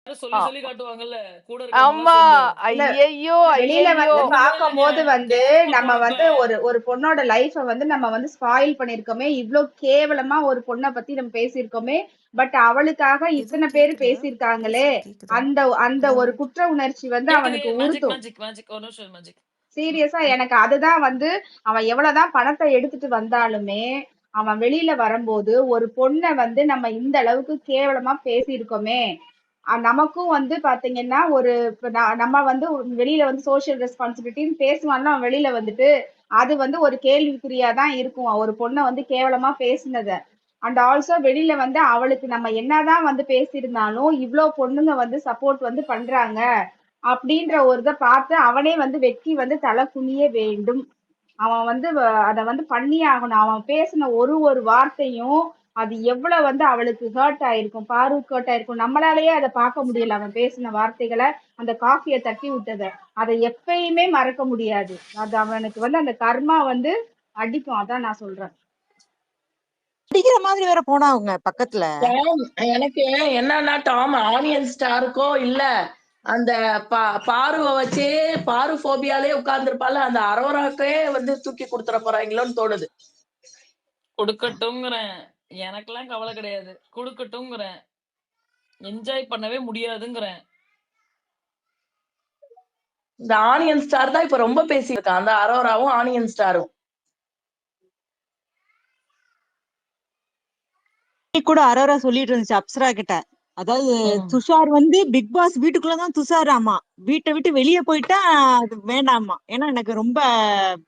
சொல்லி ஆ. சொல்லி காட்டுவாங்கல்ல கூட இருக்கவங்க ஆமா. சேர்ந்து. இல்ல ஐயையோ! வெளியில ஐயையோ! வந்து ஒண்ணுமே இல்லைங்க. பார்க்கும்போது வந்து கேரளா நம்ம போனப்ப வந்து ஒரு பொண்ணோட லைஃப வந்து நம்ம வந்து ஸ்பாயில் பண்ணிருக்கோமே, இவ்ளோ கேவலமா ஒரு பொண்ண பத்தி நம்ம பேசியிருக்கோமே. பட் அவளுக்காக எதுவும் இத்தன பேரு கேக்குதா? பேசியிருக்காங்களே, பேசுறது கேக்குதா? அந்த அந்த ஹலோ? ஒரு குற்ற உணர்ச்சி வந்து கேக்குது. அவனுக்கு மேஜிக் உறுத்தும். மேஜிக் மேஜிக் ஒரு நிமிஷம் மேஜிக். சீரியஸா எனக்கு அதுதான் வந்து அவன் எவ்வளவுதான் பணத்தை எடுத்துட்டு வந்தாலுமே அவன் வெளியில வரும்போது ஒரு பொண்ணை வந்து நம்ம இந்த அளவுக்கு கேவலமா பேசியிருக்கோமே. நமக்கும் வந்து பாத்தீங்கன்னா ஒரு இப்ப நம்ம வந்து வெளியில வந்து சோசியல் ரெஸ்பான்சிபிலிட்டின்னு பேசுவான்னா அவன் வெளியில வந்துட்டு அது வந்து ஒரு கேள்விக்குறியா தான் இருக்கும் ஒரு பொண்ணை வந்து கேவலமா பேசினத. அண்ட் ஆல்சோ வெளியில வந்து அவளுக்கு நம்ம என்னதான் வந்து பேசியிருந்தாலும் இவ்ளோ பொண்ணுங்க வந்து சப்போர்ட் வந்து பண்றாங்க அப்படின்ற ஒரு இதை பார்த்து அவனே வந்து வெட்கி வந்து தலை குனிய வேண்டும். அவன் வந்து அதை வந்து பண்ணியே ஆகணும். அவன் பேசின ஒரு ஒரு வார்த்தையும் அது எவ்வளவு வந்து அவளுக்கு ஹர்ட் ஆயிருக்கும், பாருக்கு ஹர்ட் ஆயிருக்கும். நம்மளாலேயே அதை பார்க்க முடியல. அவன் பேசின வார்த்தைகளை, அந்த காஃபியை தட்டி விட்டதை அதை எப்பயுமே மறக்க முடியாது. அது அவனுக்கு வந்து அந்த கர்மா வந்து அடிக்கும். அதான் நான் சொல்றேன். அடிக்கிற மாதிரி வேற போனா அவங்க பக்கத்துல. எனக்கு என்னன்னா டாம் ஆனியன் ஸ்டாருக்கோ இல்ல அந்த பாருவை வச்சே பாரு போபியாலே உட்கார்ந்துருப்பால அந்த அரோராக்கே வந்து தூக்கி கொடுத்துட போறாங்களோன்னு தோணுது. கொடுக்கட்டும்ங்கிறேன். எனக்கெல்லாம் கவலை கிடையாது. கொடுக்கட்டும்ங்கிறேன். என்ஜாய் பண்ணவே முடியாதுங்கிறேன். இந்த ஆனியன் ஸ்டார் தான் இப்ப ரொம்ப பேசியிருக்கான், அந்த அரோராவும் ஆனியன் ஸ்டாரும். கூட அரோரா சொல்லிட்டு இருந்துச்சு அப்சரா கிட்ட. அதாவது துஷார் வந்து பிக் பாஸ் வீட்டுக்குள்ளதான் துஷார். ஆமா, வீட்டை விட்டு வெளியே போயிட்டா அது வேண்டாமா. ஏன்னா எனக்கு ரொம்ப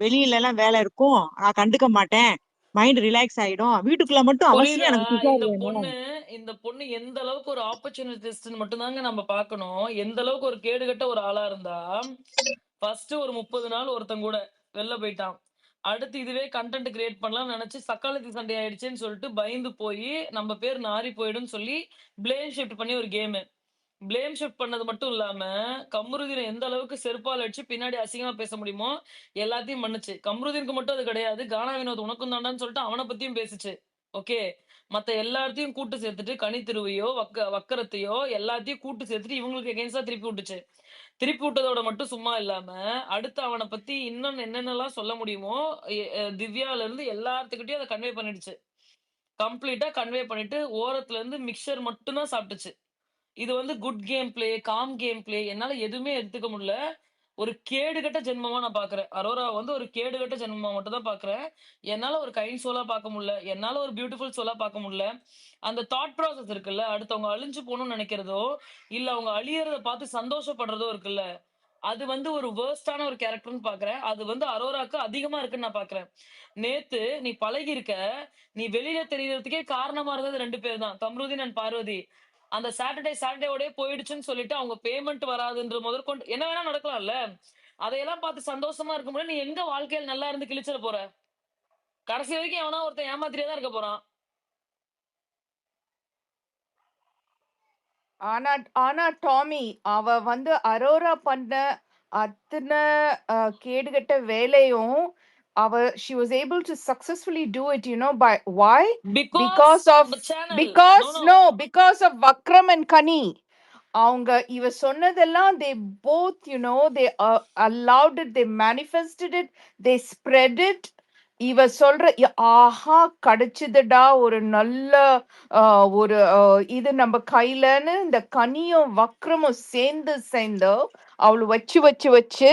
வெளியில எல்லாம் வேலை இருக்கும், நான் கண்டுக்க மாட்டேன், மைண்ட் ரிலாக்ஸ் ஆயிடும், வீட்டுக்குள்ள மட்டும் அவசியம் புரியுதா? எனக்கு துஷார் இந்த வேணும். பொண்ணு எந்த அளவுக்கு ஒரு ஆப்பர்ச்சுனிட்டிஸ்ட் மட்டும்தாங்க நம்ம பார்க்கணும். எந்த அளவுக்கு ஒரு கேடுகட்ட ஒரு ஆளா இருந்தா, ஃபர்ஸ்ட் ஒரு 30 நாள் ஒருத்தன் கூட வெளில போயிட்டான். அடுத்து இதுவே கண்டென்ட் கிரியேட் பண்ணலாம்னு நினைச்சு சக்காலத்தி சண்டை ஆயிடுச்சுன்னு சொல்லிட்டு பயந்து போய் நம்ம பேர் நாரி போயிடும்னு சொல்லி பிளேம் ஷிஃப்ட் பண்ணி ஒரு கேமு. பிளேம் ஷிஃப்ட் பண்ணது மட்டும் இல்லாம கம்ருதீனை எந்த அளவுக்கு செருப்பால் அடிச்சு பின்னாடி அசிங்கமா பேச முடியுமோ எல்லாத்தையும் பண்ணுச்சு. கம்ருதீனுக்கு மட்டும் அது கிடையாது, கானா வினோத் உனக்கும் தாண்டான்னு சொல்லிட்டு அவனை பத்தியும் பேசுச்சு. ஓகே, மத்த எல்லாத்தையும் கூட்டு சேர்த்துட்டு கனித்திருவையோ வக்கரத்தையோ எல்லாத்தையும் கூட்டு சேர்த்துட்டு இவங்களுக்கு எகென்ஸ்டா திருப்பி விட்டுச்சு. திருப்பி விட்டதோட மட்டும் சும்மா இல்லாம அடுத்து அவனை பத்தி இன்னும் என்னென்னலாம் சொல்ல முடியுமோ திவ்யால இருந்து எல்லாத்துக்கிட்டையும் அதை கன்வே பண்ணிடுச்சு. கம்ப்ளீட்டா கன்வே பண்ணிட்டு ஓரத்துல இருந்து மிக்சர் மட்டும்தான் சாப்பிட்டுச்சு. இது வந்து good game play, com game play என்னால எதுவுமே எடுத்துக்க முடியல. ஒரு கேடுகட்ட ஜென்மமா நான் பாக்குறேன். அரோரா வந்து ஒரு கேடுகட்ட ஜென்மமா மட்டும் தான் பாக்குறேன். என்னால ஒரு கைண்ட் சோலா பார்க்க முடியல, என்னால ஒரு பியூட்டிஃபுல் சோலா பார்க்க முடியல. அந்த தாட் ப்ராசஸ் இருக்குல்ல, அடுத்தவங்க அழிஞ்சு போகணும்னு நினைக்கிறதோ இல்ல அவங்க அழியறத பார்த்து சந்தோஷப்படுறதோ இருக்குல்ல, அது வந்து ஒரு வேர்ஸ்டான ஒரு கேரக்டர்னு பாக்குறேன். அது வந்து அரோராக்கு அதிகமா இருக்குன்னு நான் பாக்குறேன். நேத்து நீ பழகி இருக்க, நீ வெளியில தெரியறதுக்கே காரணமா இருந்தது 2 பேர் தான், கம்ருதீன் அண்ட் பார்வதி. அந்த சாட்டர்டேவோடய போயிடுச்சுன்னு சொல்லிட்டு அவங்க பேமெண்ட் வராதுன்ற முதற்கொண்டு என்ன வேணா நடக்கலாம்ல. அதையெல்லாம் பார்த்து சந்தோஷமா இருக்க முடியாது. நீ எங்க வாழ்க்கையில் நல்லா இருந்து கிழிச்சிட போற? கடைசி வரைக்கும் எவனா ஒருத்தன் ஏமாத்திரியே தான் இருக்க போறான். ஆனா ஆனா டாமி அவ வந்து அரோரா பண்ண அத்தனை கேடுகட்ட வேலையும் she was able to successfully do it, by why? Because of the channel. because of Vakram and Kani. அவங்க இவ சொன்னதெல்லாம் they both, they allowed it, they manifested it, they spread it. இவ சொல்ற ஆஹா கிடைச்சதுடா ஒரு நல்ல ஒரு இது நம்ம கையிலன்னு இந்த கனியும் வக்ரமும் சேர்ந்து அவளு வச்சு வச்சு வச்சு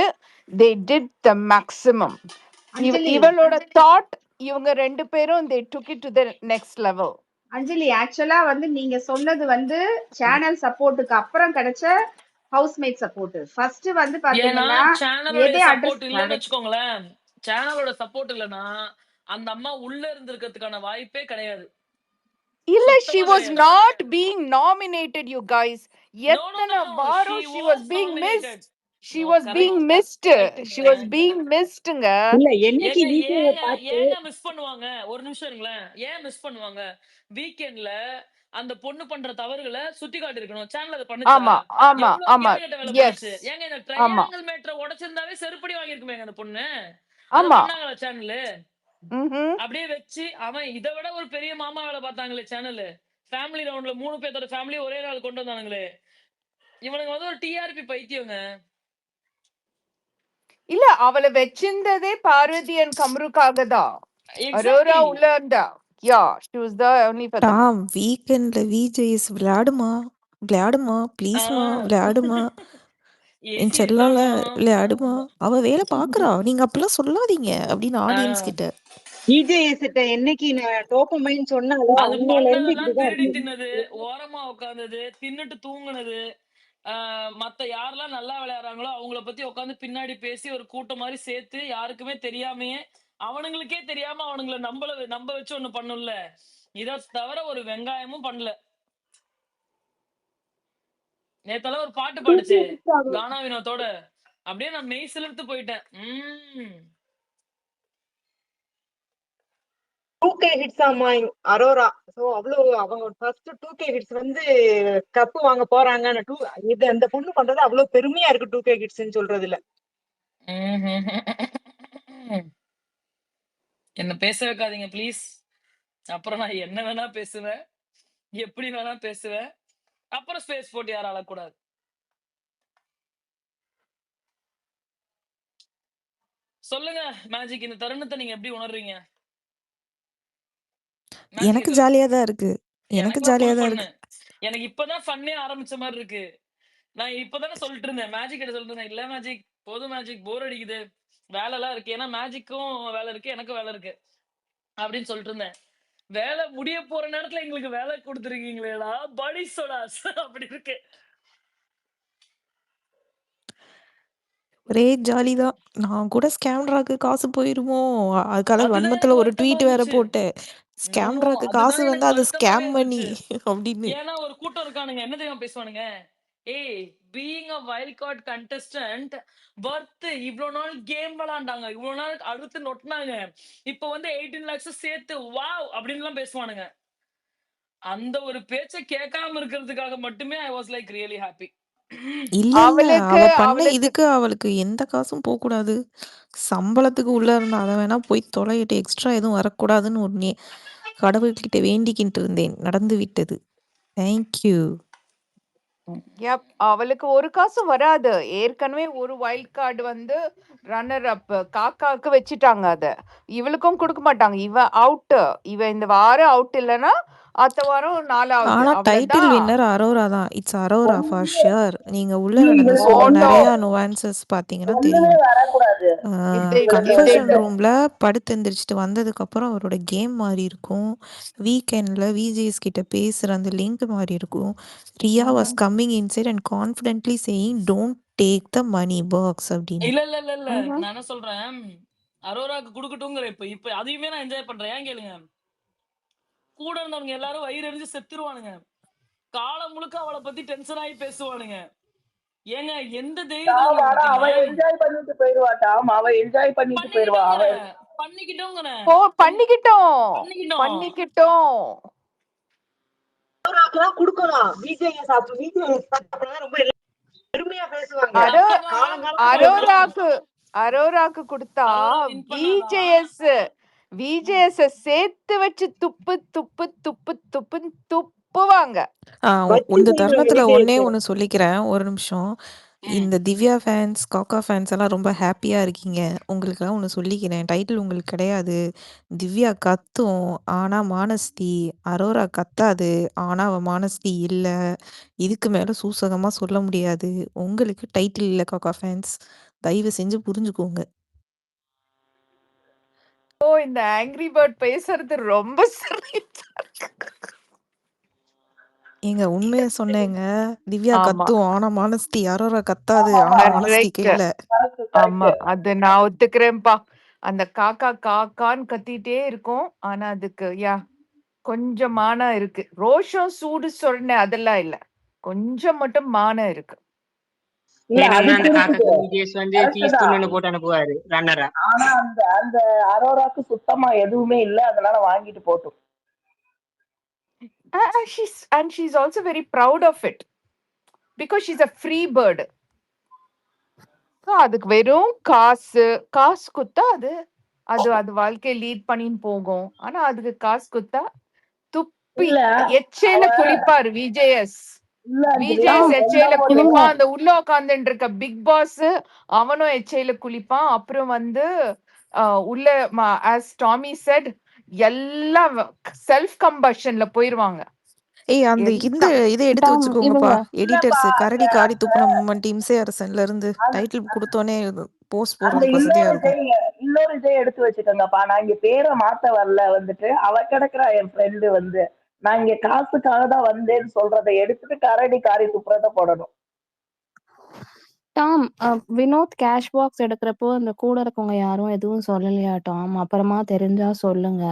they did the maximum. இவளோட தாட் இவங்க 2 பேரும் they took it to the next level. அஞ்சலி, ஆக்சுவலா வந்து நீங்க சொன்னது வந்து சேனல் சப்போர்ட்டுக்கு அப்புறம் கிடைச்ச ஹவுஸ்மேட் சப்போர்ட். ஃபர்ஸ்ட் வந்து பாத்தீங்கன்னா சேனலோட எதை சப்போர்ட் இல்லன்னு அட்ரஸ் வச்சுக்கோங்களேன், சேனலோட சப்போர்ட் இல்லனா அந்த அம்மா உள்ள இருந்திருக்கிறதுக்கான வாய்ப்பே கிடையாது. இல்ல, she was not being nominated, you guys. எத்தனை வாரம் she was being missed. She was being missed. She was being missedங்க. இல்ல என்னைக்கு வீடியோவை பார்த்து ஏங்க மிஸ் பண்ணுவாங்க? ஒரு நிமிஷம் இருங்களேன். ஏன் மிஸ் பண்ணுவாங்க? வீக்கெண்ட்ல அந்த பொண்ணு பண்ற தவறுகளை சுட்டி காட்டி இருக்கணும். சேனல் அதை பண்ணுச்சா? ஆமா ஆமா ஆமா எஸ் ஏங்க இந்த ட்ரையாங்கிள் மேட்டரை உடைச்சிருந்தாவே செருப்படி வாங்கியிருக்குமேங்க அந்த பொண்ணு. ஆமா பண்ணாங்களா சேனல்? அப்படியே வச்சு அவன் இதை விட ஒரு பெரிய மாமா வேலை பார்த்தாங்களே சேனல். ஃபேமிலி ரவுண்ட்ல 3 பேர்த்தோட ஃபேமிலி ஒரே நாள் கொண்டு வந்தானுங்களே. இவனுங்க வந்து ஒரு டிஆர்பி பைத்தியங்க. இல்ல அவள வச்சிருந்ததே பார்வதி அண்ட் கம்ருக்காக தான். Aurora exactly. உள்ள இருந்தா. Yeah, she was the only for them. டாம் வீக்கெண்ட்ல விஜேஎஸ் விளையாடுமா விளையாடுமா ஆ. ப்ளீஸ்மா விளையாடுமா என் ஏசி செல்லால இருக்காமா? விளையாடுமா அவ வேலை பாக்குறா நீங்க அப்பெல்லாம் சொல்லாதீங்க அப்படின்னு ஆ. ஆடியன்ஸ் கிட்ட. விஜேஎஸ் கிட்ட என்னைக்கு டோப்பமைன்னு சொன்னாலோ அது அன்னையில இருந்து பண்ணதெல்லாம் இப்படிதான் திருடி இருக்கு. தின்னது, ஓரமா உட்கார்ந்தது, தின்னுட்டு தூங்குனது. மத்த யாரெல்லாம் நல்லா விளையாடுறாங்களோ அவங்கள பத்தி உட்காந்து பின்னாடி பேசி ஒரு கூட்டம் மாதிரி சேர்த்து யாருக்குமே தெரியாமையே அவனுங்களுக்கே தெரியாம அவனுங்கள நம்ப வச்சு ஒண்ணு பண்ணும்ல. இத தவிர ஒரு வெங்காயமும் பண்ணல. நேத்தெல்லாம் ஒரு பாட்டு பாடுச்சே கானா வினோத்தோட, அப்படியே நான் மெய் சிலிர்த்து போயிட்டேன். 2K ஹிட்ஸ் ஆமா அரோரா. சோ அவ்வளவு அவங்க ஃபர்ஸ்ட் 2K ஹிட்ஸ் வந்து கப்பு வாங்க போறாங்க. இது அந்த பொண்ணு பண்றது அவ்வளவு பெருமையா இருக்கு 2K ஹிட்ஸ்ன்னு சொல்றதுல. என்ன பேச வைக்காதீங்க ப்ளீஸ். அப்புறம் நான் என்ன வேணா பேசுவேன், எப்படி வேணா பேசுவேன். அப்புறம் ஸ்பேஸ் போட்டு யாரும் அழக்கூடாது. சொல்லுங்க மேஜிக், இந்த தருணத்தை நீங்க எப்படி உணர்றீங்க? மேஜிக் எனக்கு சொல்லு. ஜாலியா தான் இருக்கு எனக்கு எனக்குலாம் ஜாலியா ஃபுல் தான் ஃபன்னு. இருக்கு. எனக்கு இப்பதான் ஃபன்னே ஆரம்பிச்ச மாதிரி இருக்கு. நான் இப்பதானே சொல்லிட்டு இருந்தேன் மேஜிக் கிட்ட சொல்லிட்டு இருந்தேன், இல்ல மேஜிக் போதும் மேஜிக் போர் அடிக்குது, வேலை எல்லாம் இருக்கு. ஏன்னா மேஜிக்கும் வேலை இருக்கு, எனக்கும் வேலை இருக்கு அப்படின்னு சொல்லிட்டு இருந்தேன். வேலை முடிய போற நேரத்துல எங்களுக்கு வேலை கொடுத்துருக்கீங்களேடா படி சொடாஸ் அப்படி இருக்கு. ஒரே ஜாலி தான். நான் கூட ஸ்கேம்ட்ராக்கு காசு போயிருமோ அதுக்காக அதுதான் வன்மத்துல எனக்கு ஒரு வருத்தமா ட்வீட் வேற இருந்துச்சு. போட்டேன். நோ, ஸ்கேம்ட்ராக்கு காசு அதுதாங்க வந்து எனக்கு அது வருத்தமாவே ஸ்கேம் பண்ணி இருந்துச்சு. அப்படின்னு. ஏன்னா ஒரு கூட்டம் இருக்கானுங்க, என்ன தெரியுமா பேசுவானுங்க, ஏய் being a wild card contestant worth, இவ்வளவு நாள் கேம் விளையாண்டாங்க, இவ்வளவு நாள் அடுத்து நொட்டினாங்க, இப்ப வந்து 18 lakhs சேர்த்து வாவ் அப்படின்னு எல்லாம் பேசுவானுங்க. அந்த ஒரு பேச்சை கேட்காம இருக்கிறதுக்காக மட்டுமே I was like really happy. இல்ல அவளுக்கு அவ பண்ண அவளுக்கு இதுக்கு அவளுக்கு எந்த காசும் போக கூடாது. சம்பளத்துக்கு உள்ள இருந்தா அதை வேணா போய் தொலையிட்டு எக்ஸ்ட்ரா எதுவும் வரக்கூடாதுன்னு ஒரு கடவுள்கிட்ட வேண்டிக்கிட்டு இருந்தேன். நடந்து விட்டது. தேங்க்யூ. யப், அவளுக்கு ஒரு காசும் வராது. ஏற்கனவே ஒரு வைல்ட் கார்டு வந்து ரன்னர் அப் காக்காக்கு வச்சுட்டாங்க அத. இவளுக்கும் கொடுக்க மாட்டாங்க. இவ அவுட். இவ இந்த வாரம் அவுட் இல்லனா அடுத்த வாரம் 4வது. ஆனா டைட்டில் அவ்வளவுதான். வின்னர் அரோரா தான். It's Arora for shear. நீங்க உள்ள நடந்த மோண்டோ நிறைய நுவான்சஸ் பாத்தீங்கன்னா ஒண்ணுமே தெரியும். வரக்கூடாது. இது இது கன்ஃபர்ஷன் இது ரூம்ல படுத்து எந்திரிச்சிட்டு வந்ததுக்கு அப்புறம் அவரோட கேம் மாறி இருக்கும். வீக்கெண்ட்ல விஜேஎஸ் கிட்ட பேசுற அந்த லிங்க் மாறி இருக்கும். Riya was coming inside and confidently saying don't take the money box அப்படின்னு. இல்ல இல்ல இல்ல இல்ல நான் என்ன சொல்றேன், அரோராக்கு குடுக்கட்டுங்கிற. இப்ப இப்ப அதையுமே நான் என்ஜாய் பண்றேன். ஏன் கேளுங்க, கூட இருந்தவங்க எல்லாரும் வயிறு எரிஞ்சு செத்துருவானுங்க. காலம் முழுக்க அவளை பத்தி டென்ஷன் ஆகி பேசுவானுங்க. ஏங்க எந்த தைரியத்துல ஆமா, உங்களுக்கு ஆனா அவ விட்டீங்க? என்ஜாய் பண்ணிட்டு போயிருவாட்டாம். அவ என்ஜாய் பண்ணிட்டு போயிருவா. பண்ணிக்கிட்டோங்கிறேன் பண்ணிக்கிட்டோம் பண்ணிக்கிட்டோம். பண்ணிக்கிட்டோம். அரோராக்கெல்லாம் கொடுக்கலாம். விஜேஎஸ் ரொம்ப பெருமையா பேசுவாங்க. அரோ காலங்காலமா அரோராக்கு கொடுத்தா அரோரா win பண்ணாதான். விஜேஎஸ் சேர்த்து வச்சு துப்பு துப்பு துப்பு துப்புன்னு துப்புவாங்க. வச்சு இந்த செய்வாங்க தருணத்துல ஒன்னே விஜேஎஸ். ஒன்னு சொல்லிக்கிறேன், ஒரு நிமிஷம். இந்த திவ்யா ஃபேன்ஸ் காக்கா ஃபேன்ஸ் எல்லாம் ரொம்ப ஹாப்பியா இருக்கீங்க. உங்களுக்கெல்லாம் ஒன்று சொல்லிக்கிறேன், டைட்டில் உங்களுக்கு கிடையாது. திவ்யா கத்தும் ஆனா மானஸ்தி, அரோரா கத்தாது ஆனா அவ மானஸ்தி இல்ல. இதுக்கு மேல சூசகமா சொல்ல முடியாது. உங்களுக்கு டைட்டில் இல்ல காக்கா ஃபேன்ஸ், தயவு செஞ்சு புரிஞ்சுக்கோங்க. இந்த ஆங்கிரி பேர்ட் பேசுறது ரொம்ப சரி. ஏங்க உண்மையை சொன்னேங்க. திவ்யா ஆமா கத்தும் ஆனா மானஸ்தி, அரோரா கத்தாது ஆனா மானஸ்திக்கு கரெக்ட். இல்ல. ஆமா அது நான் ஒத்துக்கிறேன்ப்பா. அந்த காக்கா காக்கான்னு கத்திட்டே இருக்கும். ஆனா அதுக்கு கொஞ்சம் மானம் இருக்கு. ரோஷம் சூடு சொன்ன அதெல்லாம் இல்ல. கொஞ்சம் மட்டும் மானம் இருக்கு. இல்ல அது வேணும்னா அந்த புரியுது, காக்காக்கு விஜேஷ் வந்து correct சீஸ் தான். துண்டுன்னு போட்டு அனுப்புவாரு ரன்னரை. ஆனா அந்த அந்த அரோராக்கு சுத்தமா எதுவுமே இல்ல, அதனால வாங்கிட்டு போட்டும். She's also very proud of it because she's a free bird. So அதுக்கு வெறும் காசு குத்தா அது அது அது வாழ்க்கை லீட் பண்ணின்னு போகும். ஆனா அதுக்கு காசு குத்தா துப்பி இல்ல எச்சையில குளிப்பாரு விஜேஎஸ். இல்ல அஞ்சலி விஜேஸ் டாம் எச்சையில இருங்க குளிப்பான், அந்த உள்ள உட்காந்துட்டு இருக்க பிக் பாஸ் அவனும் எச்சையில குளிப்பான். அப்புறம் வந்து உள்ள ஆஸ் டாமி செட் எல்லாம் செல்ஃப் கம்பஷன்ல போயிருவாங்க ஏய் அந்த இந்த எல்லாம். இதை எடுத்து டாம் வச்சுக்கோங்கப்பா இவங்க எடிட்டர்ஸ் இல்லப்பா கரடி காரி துப்புன மூமெண்ட் இம்சை அரசன்ல இருந்து டைட்டில் கொடுத்தோன்னே போஸ்ட் அந்த போடுறதுக்கு வசதியா இருக்கும். இன்னொரு இதை எடுத்து வச்சுக்கோங்கப்பா. நான் இங்க பேரை மாத்த வரல வந்துட்டு அவ கிடக்குறா என் ஃப்ரெண்டு வந்து நான் இங்க காசுக்காக தான் வந்தேன்னு சொல்றதை எடுத்துட்டு கரடி காரி துப்புறத போடணும். டாம் வினோத் கேஷ் பாக்ஸ் எடுக்கிறப்போ அந்த கூட இருக்கவங்க யாரும் எதுவும் சொல்லலையா டாம்? அப்புறமா தெரிஞ்சா சொல்லுங்க.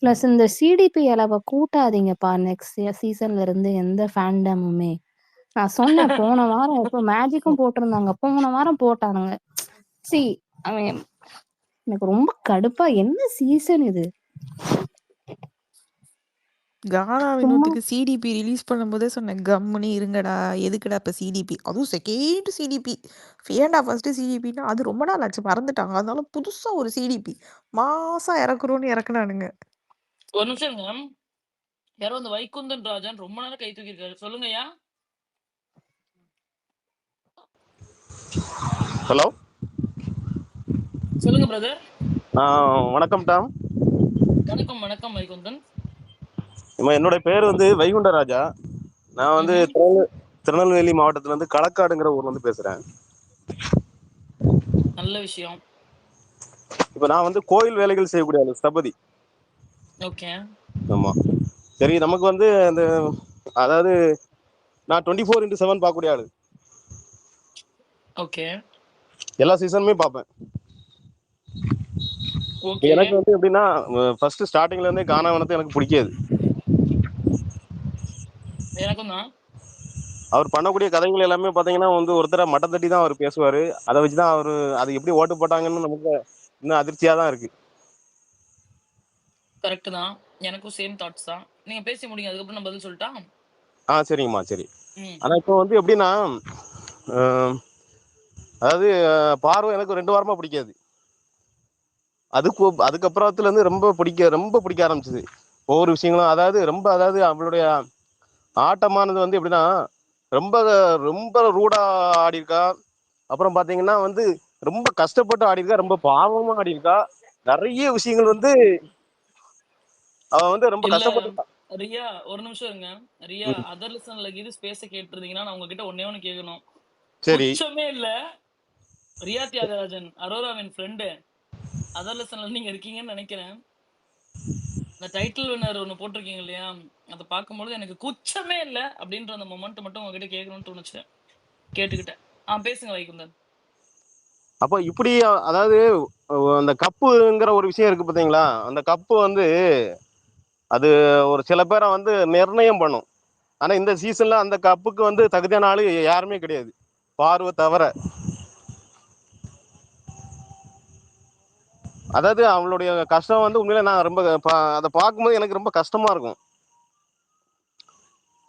பிளஸ் இந்த சிடிபி அளவை கூட்டாதீங்கப்பா நெக்ஸ்ட் சீசன்ல இருந்து எந்த ஃபேண்டமுமே. நான் சொன்னேன் போன வாரம் எப்போ மேஜிக்கும் போட்டிருந்தாங்க, போன வாரம் போட்டானுங்க. சி அவன் எனக்கு ரொம்ப கடுப்பா, என்ன சீசன் இது? கானா சும்மா வினோத்துக்கு சிடிபி ரிலீஸ் பண்ணும்போதே சொன்னேன் கம்முன்னு இருங்கடா, எதுக்குடா இப்போ சிடிபி, அதுவும் செகண்ட் சிடிபி. ஏன்டா ஃபர்ஸ்ட் சிடிபின்னா அது ரொம்ப நாள் ஆச்சு மறந்துட்டாங்க, அதனால புதுசா ஒரு சிடிபி மாசா இறக்குறோன்னு இறக்குனானுங்க. ஒரு நிமிஷம் இருங்க. யாரோ அந்த வைகுந்தன் ராஜன் ரொம்ப நேரம் கை தூக்கியிருக்காரு. சொல்லுங்கய்யா. ஹலோ, சொல்லுங்க பிரதர். வணக்கம் டாம். வணக்கம் வணக்கம் வைகுந்தன். என்னோட பேர் வந்து வைகுண்டராஜா. நான் வந்து திருநெல்வேலி மாவட்டத்துல இருந்து களக்காடுங்கிற ஊர்ல இருந்து பேசுறேன். நல்ல விஷயம். இப்போ நான் வந்து கோயில் வேலைகள் செய்யக்கூடிய ஆளு, ஸ்தபதி. ஓகே. ஆமா. சரி, நமக்கு வந்து அந்த அதாவது நான் 24x7 பார்க்கக்கூடிய ஆளு. ஓகே. எல்லா சீசனுமே பார்ப்பேன். ஓகே. எனக்கு வந்து எப்படின்னா ஃபர்ஸ்ட் ஸ்டார்டிங்ல இருந்தே கானா வனத்தை எனக்கு பிடிக்காது. எனக்கும் தான். அவர் பண்ணக்கூடிய கதைகள் எல்லாமே பார்த்தீங்கன்னா வந்து ஒருத்தர மட்டம் தட்டி தான் அவர் பேசுவார். அதை வச்சு தான் அவர் அது எப்படி ஓட்டு போட்டாங்கன்னு நமக்கு இன்னும் அதிர்ச்சியாக தான் இருக்கு. கரெக்ட் தான். எனக்கும் சேம் தாட்ஸ் தான். நீங்க பேசி முடிங்க, அதுக்கப்புறம் நான் பதில் சொல்லட்டா? சரிங்கம்மா, சரி. ஆனால் இப்போ வந்து எப்படின்னா அதாவது பார்வை எனக்கு 2 வாரமாக பிடிக்காது. அதுக்கப்புறத்துலேருந்து ரொம்ப பிடிக்க ஆரம்பிச்சிது ஒவ்வொரு விஷயங்களும். அதாவது அவளுடைய ஆட்டமானது வந்து எப்படின்னா ரொம்ப ரொம்ப ரூடா ஆடி இருக்கா. அப்புறம் பாத்தீங்கன்னா வந்து ரொம்ப கஷ்டப்பட்டு ஆடி இருக்கா, ரொம்ப பாவமா ஆடி இருக்கா. நிறைய விஷயங்கள் வந்து அவ வந்து ரொம்ப கஷ்டப்பட்டு. ரியா ஒரு நிமிஷம் இருங்க. ரியா அதர் லிசன்ல இது ஸ்பேஸ கேட்டிருந்தீங்கன்னா நான் உங்ககிட்ட ஒண்ணே கேட்கணும். சரி, குச்சமே இல்ல. ரியா தியாகராஜன் அரோராவின் ஃப்ரெண்டு. அதர் லிசன்ல நீங்க இருக்கீங்கன்னு நினைக்கிறேன். இந்த டைட்டில் வின்னர் ஒண்ணு போட்டிருக்கீங்க இல்லையா, அதை பார்க்கும்போது எனக்கு குச்சமே இல்ல அப்படின்ற அந்த மொமெண்ட் மட்டும் உங்ககிட்ட கேட்கணும்னு தோணுச்சு. கேட்டுக்கிட்டேன். பேசுங்க வைகுந்தன். அப்போ இப்படி அதாவது அந்த கப்புங்கிற ஒரு விஷயம் இருக்கு பாத்தீங்களா, அந்த கப்பு வந்து அது ஒரு சில பேரை வந்து நிர்ணயம் பண்ணும். ஆனா இந்த சீசன்ல அந்த கப்புக்கு வந்து தகுதியான ஆளு யாருமே கிடையாது, பார்வை தவிர. அதாவது அவளுடைய கஷ்டம் வந்து உண்மையில நான் ரொம்ப அதை பார்க்கும்போது எனக்கு ரொம்ப கஷ்டமா இருக்கும்.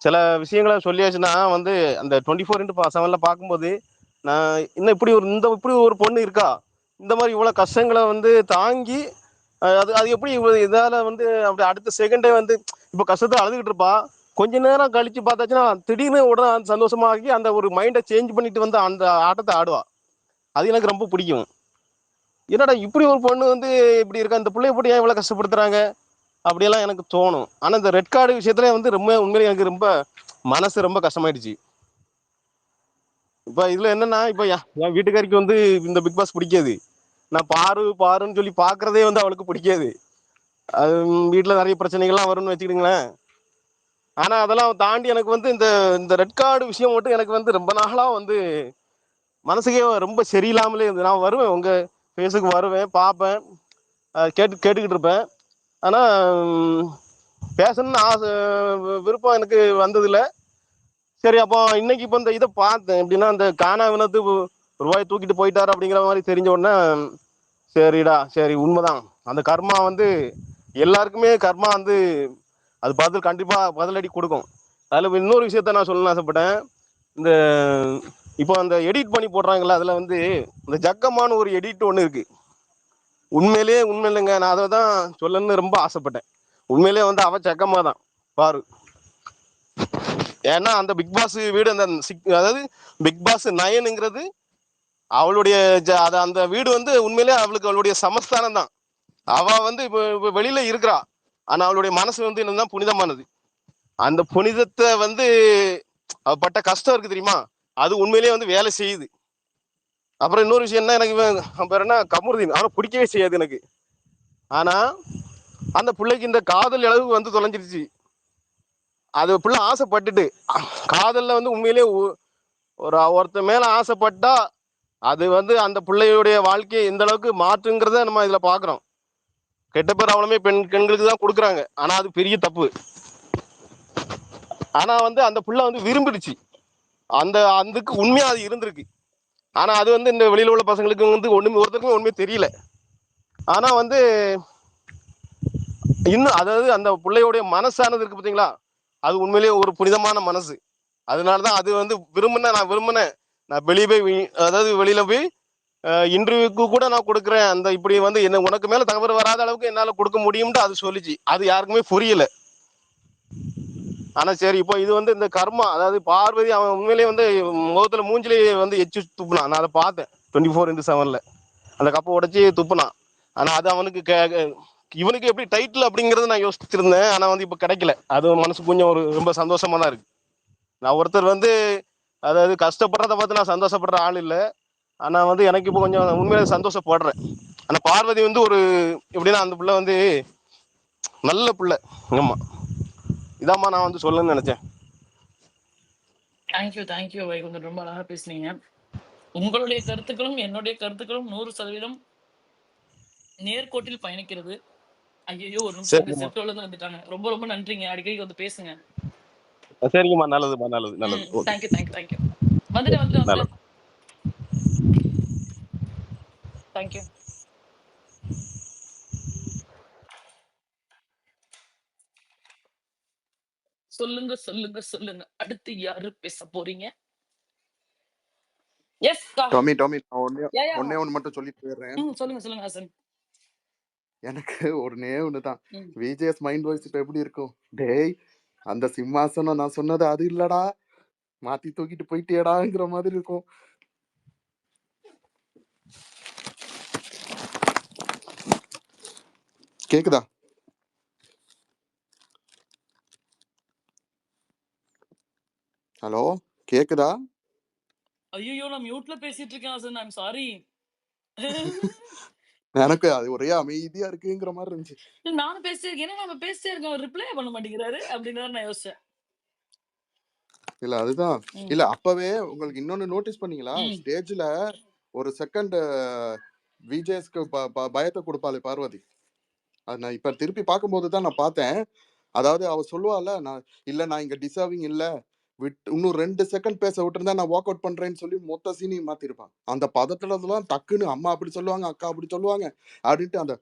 சில விஷயங்களை சொல்லியாச்சுன்னா வந்து அந்த 24x7 பார்க்கும்போது நான் இன்னும் இப்படி ஒரு பொண்ணு இருக்கா, இந்த மாதிரி இவ்வளோ கஷ்டங்களை வந்து தாங்கி அது அது எப்படி இதால வந்து அப்படி அடுத்த செகண்டே வந்து இப்போ கஷ்டத்தை அழுதுகிட்டு இருப்பா. கொஞ்ச நேரம் கழிச்சு பார்த்தாச்சுன்னா திடீர்னு உடனே சந்தோஷமாகி அந்த ஒரு மைண்டை சேஞ்ச் பண்ணிட்டு வந்து அந்த ஆட்டத்தை ஆடுவா. அது எனக்கு ரொம்ப பிடிக்கும். என்னடா இப்படி ஒரு பொண்ணு வந்து இப்படி இருக்கா, இந்த பிள்ளைய போட்டு ஏன் இவ்வளோ கஷ்டப்படுத்துறாங்க அப்படியெல்லாம் எனக்கு தோணும். ஆனால் இந்த ரெட் கார்டு விஷயத்துல வந்து ரொம்ப உண்மையிலே எனக்கு ரொம்ப மனசு ரொம்ப கஷ்டமாயிடுச்சு. இப்போ இதுல என்னன்னா, இப்போ என் வீட்டுக்காரிக்கு வந்து இந்த பிக் பாஸ் பிடிக்காது. நான் பாருன்னு சொல்லி பார்க்கறதே வந்து அவளுக்கு பிடிக்காது. அது வீட்டில் நிறைய பிரச்சனைகள்லாம் வரும்னு வச்சுக்கிடுங்களேன். ஆனால் அதெல்லாம் தாண்டி எனக்கு வந்து இந்த இந்த ரெட் கார்டு விஷயம் மட்டும் எனக்கு வந்து ரொம்ப நாளாக வந்து மனசுக்கே ரொம்ப சரியில்லாமலே இருந்து நான் வருவேன், உங்கள் ஃபேஸுக்கு வருவேன், பார்ப்பேன், கேட்டுக்கிட்டு இருப்பேன். ஆனால் பேசணும்னு ஆசை விருப்பம் எனக்கு வந்ததில்லை. சரி, அப்போ இன்னைக்கு இப்போ இந்த இதை பார்த்தேன் எப்படின்னா, இந்த கானா வினத்து ரூபாய் தூக்கிட்டு போயிட்டாரு அப்படிங்கிற மாதிரி தெரிஞ்ச உடனே சரிடா, சரி உண்மைதான், அந்த கர்மா வந்து எல்லாருக்குமே கர்மா வந்து அது கண்டிப்பாக பதிலடி கொடுக்கும். அதில் இன்னொரு விஷயத்த நான் சொல்லணும்னு ஆசைப்பட்டேன். இந்த இப்போ அந்த எடிட் பண்ணி போடுறாங்கல்ல, அதில் வந்து இந்த ஜக்கமான ஒரு எடிட் ஒன்று இருக்கு. உண்மையிலேங்க நான் அதை தான் சொல்லணும்னு ரொம்ப ஆசைப்பட்டேன். உண்மையிலே வந்து அவ ஜக்கமாக தான் பாரு. ஏன்னா அந்த பிக் பாஸ் வீடு அந்த அதாவது பிக் பாஸ் 9ங்கிறது அவளுடைய அந்த வீடு வந்து உண்மையிலேயே அவளுக்கு அவளுடைய சமஸ்தானம் தான். அவ வந்து இப்ப வெளியில இருக்கிறா, ஆனா அவளுடைய மனசு வந்து என்னதான் புனிதமானது. அந்த புனிதத்தை வந்து அவ பட்ட கஷ்டம் இருக்கு தெரியுமா, அது உண்மையிலேயே வந்து வேலை செய்யுது. அப்புறம் இன்னொரு விஷயம் என்ன, எனக்கு பேர் என்ன கமருதீன், அவனை பிடிக்கவே செய்யாது எனக்கு. ஆனா அந்த பிள்ளைக்கு இந்த காதல் அளவு வந்து தொலைஞ்சிருச்சு. அது பிள்ளை ஆசைப்பட்டுட்டு காதல்ல வந்து உண்மையிலேயே ஒருத்த மேல ஆசைப்பட்டா அது வந்து அந்த பிள்ளையுடைய வாழ்க்கையை எந்த அளவுக்கு மாற்றுங்கிறத நம்ம இதுல பாக்குறோம். கெட்ட பேர் அவ்வளவுமே பெண்களுக்கு தான் கொடுக்குறாங்க, ஆனா அது பெரிய தப்பு. ஆனா வந்து அந்த புள்ள வந்து விரும்பிடுச்சு, அதுக்கு உண்மையா அது இருந்திருக்கு. ஆனா அது வந்து இந்த வெளியில உள்ள பசங்களுக்கு வந்து ஒருத்தருக்குமே ஒண்ணுமே தெரியல. ஆனா வந்து இன்னும் அதாவது அந்த பிள்ளையோடைய மனசானது இருக்கு பாத்தீங்களா, அது உண்மையிலேயே ஒரு புனிதமான மனசு. அதனாலதான் அது வந்து விரும்பினேன் நான் வெளியில போய் இன்டர்வியூக்கு கூட நான் கொடுக்குறேன், அந்த இப்படி வந்து என்ன உனக்கு மேல தகவல் வராத அளவுக்கு என்னால கொடுக்க முடியும்னு அது சொல்லிச்சு. அது யாருக்குமே புரியல. ஆனா சரி, இப்போ இது வந்து இந்த கர்மா, அதாவது பார்வதி அவன் உண்மையிலேயே வந்து முகத்துல மூஞ்சிலேயே வந்து எச்சு துப்புனான். நான் அதை பார்த்தேன் 24x7 அந்த கப்பை உடைச்சி துப்புனான். ஆனா அது அவனுக்கு இவனுக்கு எப்படி டைட்டில் அப்படிங்கறது நான் யோசிச்சிருந்தேன். ஆனா வந்து இப்ப கிடைக்கல. அது மனசு கொஞ்சம் ரொம்ப சந்தோஷமா தான் இருக்கு. நான் ஒருத்தர் வந்து அதாவது கஷ்டப்படுறத பார்த்து நான் சந்தோஷப்படுற ஆள் இல்லை. ஆனா வந்து எனக்கு இப்போ கொஞ்சம் உண்மையில சந்தோஷப்படுறேன். ஆனா பார்வதி வந்து ஒரு எப்படின்னா அந்த பிள்ளை வந்து நல்ல பிள்ளை. ஆமா, இதாம்மா நான் வந்து சொல்லணும்னு நினைச்சேன். தேங்க்யூ வைகுந்தன், ரொம்ப அழகா பேசுனீங்க. உங்களுடைய கருத்துக்களும் என்னுடைய கருத்துக்களும் 100% நேர்கோட்டில் பயணிக்கிறது. ஐயோ, ஒரு நிமிஷம் இந்த செட்டோல இருந்து வந்துட்டாங்க. ரொம்ப ரொம்ப நன்றிங்க, அடிக்கடி வந்து பேசுங்க. சரிங்கம்மா, நல்லதுமா, நல்லது. தேங்க்யூ. வந்துட்டு தேங்க்யூ. சொல்லுங்க. அடுத்து யாரு பேச போறீங்க? எஸ் டாமி நான் ஒண்ணே மட்டும் சொல்லிட்டு போயிடுறேன். சொல்லுங்க ஹசன். எனக்கு ஒன்னே ஒண்ணுதான், விஜேஎஸ் மைண்ட் வாய்ஸ் இப்ப எப்படி இருக்கும்? டேய், அந்த சிம்மாசனம் நான் சொன்னது அது இல்லடா, மாத்தி தூக்கிட்டு போயிட்டியடாங்கிற மாதிரி இருக்கும். கேக்குதா? ஹலோ, கேக்குதா? ஐயோ, நான் மியூட்ல பேசிட்டு இருக்கேன் ஹசன், ஐம் சாரி. எனக்கு அது ஒரே அமைதியா இருக்குங்கிற மாதிரி இருந்துச்சு. நானும் பேசிட்டே இருக்கேன், நம்ம பேசிட்டே இருக்கோம், ரிப்ளை பண்ண மாட்டேங்கிறாரு அப்படின்னு நான் யோசிச்சேன். இல்ல அதுதான் இல்ல, அப்பவே உங்களுக்கு இன்னொன்னு நோட்டீஸ் பண்ணீங்களா, ஸ்டேஜ்ல ஒரு செகண்ட் விஜேஎஸ்க்கு பயத்தை கொடுப்பாளே பார்வதி. அது நான் இப்ப திருப்பி பார்க்கும்போது தான் நான் பார்த்தேன். அதாவது அவ சொல்லுவாள்ல, நான் இங்க டிசர்விங் இல்ல, இன்னும் 2 செகண்ட் பேச விட்டுருந்தா நான் வாக் அவுட் பண்றேன்னு சொல்லி மொத்த சீனையும் மாத்திருப்பான். அந்த பதட்டத்துலதான் டக்குன்னு அம்மா அப்படி சொல்லுவாங்க, அக்கா அப்படி சொல்லுவாங்க அப்படின்ட்டு அந்த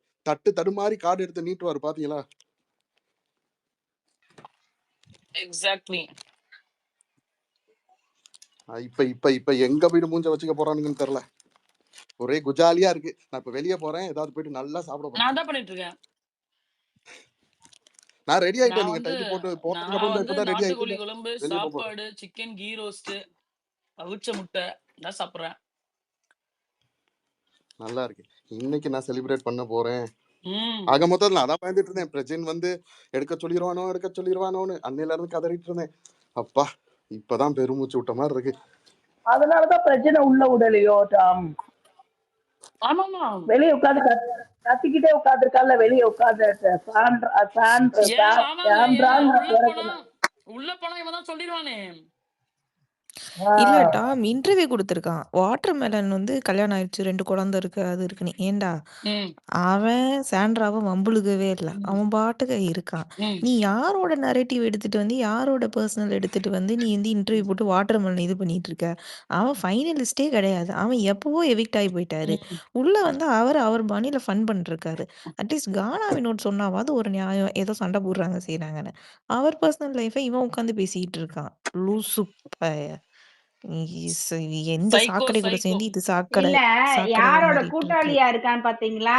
தடுமாறி கார்டு எடுத்து நீட்டுவாரு, பாத்தீங்களா? எக்ஸாக்ட்லி. இப்ப எங்க வீடு மூஞ்ச வச்சுக்க போறானுங்கன்னு தெரியல. ஒரே குஜாலியா இருக்கு. நான் இப்ப வெளியே போறேன், ஏதாவது போயிட்டு நல்லா சாப்பிட போறேன். நான் தான் பண்ணிட்டு இருக்கேன். நான் ரெடி ஆயிட்டேன். நீங்க டைட்டில் போட்டு போறதுக்கு அப்புறம் இப்பதான் ரெடி நாட்டுக்கோழி ஆயிட்டு குழம்பு, சாப்பாடு, சிக்கன் கீ ரோஸ்ட், அவிச்ச முட்டை தான் சாப்பிடுறேன். நல்லா இருக்கு. இன்னைக்கு நான் செலிப்ரேட் பண்ண போறேன். ஆக மொத்தத்துல அதான் பயந்துட்டு இருந்தேன், பிரஜின் வந்து எடுக்க சொல்லிடுவானோன்னு அன்னையில இருந்து கதறிட்டு இருந்தேன். அப்பா, இப்பதான் பெருமூச்சு விட்ட மாதிரி இருக்கு. அதனாலதான் பிரச்சனை உள்ள உடலையோ டாம். ஆமாமா, வெளியே உட்காந்து கத்திக்கிட்டே உட்காந்துருக்கால, வெளியே உட்காந்து உள்ள போனா இவன் தான் சொல்லிடுவானே. இல்ல டாம் இன்டர்வியூ கொடுத்துருக்கான். வாட்டர் மெலன் வந்து கல்யாணம் ஆயிடுச்சு, 2 குழந்தை இருக்கு, அது இருக்குன்னு. ஏண்டா அவன் சாண்ட்ராவை வம்புழுகவே இல்லை, அவன் பாட்டுக்கு இருக்கான். நீ யாரோட நரேட்டிவ் எடுத்துட்டு வந்து, யாரோட பர்சனல் எடுத்துட்டு வந்து நீ வந்து இன்டர்வியூ போட்டு வாட்டர் மெலன் இது பண்ணிட்டு இருக்க? அவன் ஃபைனலிஸ்டே கிடையாது, அவன் எப்பவோ எவிக்ட் ஆகி போயிட்டாரு. உள்ள வந்து அவர் பாணியில ஃபன் பண்ணிருக்காரு. அட்லீஸ்ட் கானா வினோட் சொன்னாவாது ஒரு நியாயம், ஏதோ சண்டை போடுறாங்க செய்யறாங்கன்னு. அவர் பர்சனல் லைஃபை இவன் உட்காந்து பேசிக்கிட்டு இருக்கான். லூசு பய. எந்த சாக்கடை கூட சேர்ந்து இது சாக்கடை இல்ல, யாரோட மாறிட்டு இருக்கு. கூட்டாளியா இருக்கான்னு பாத்தீங்களா?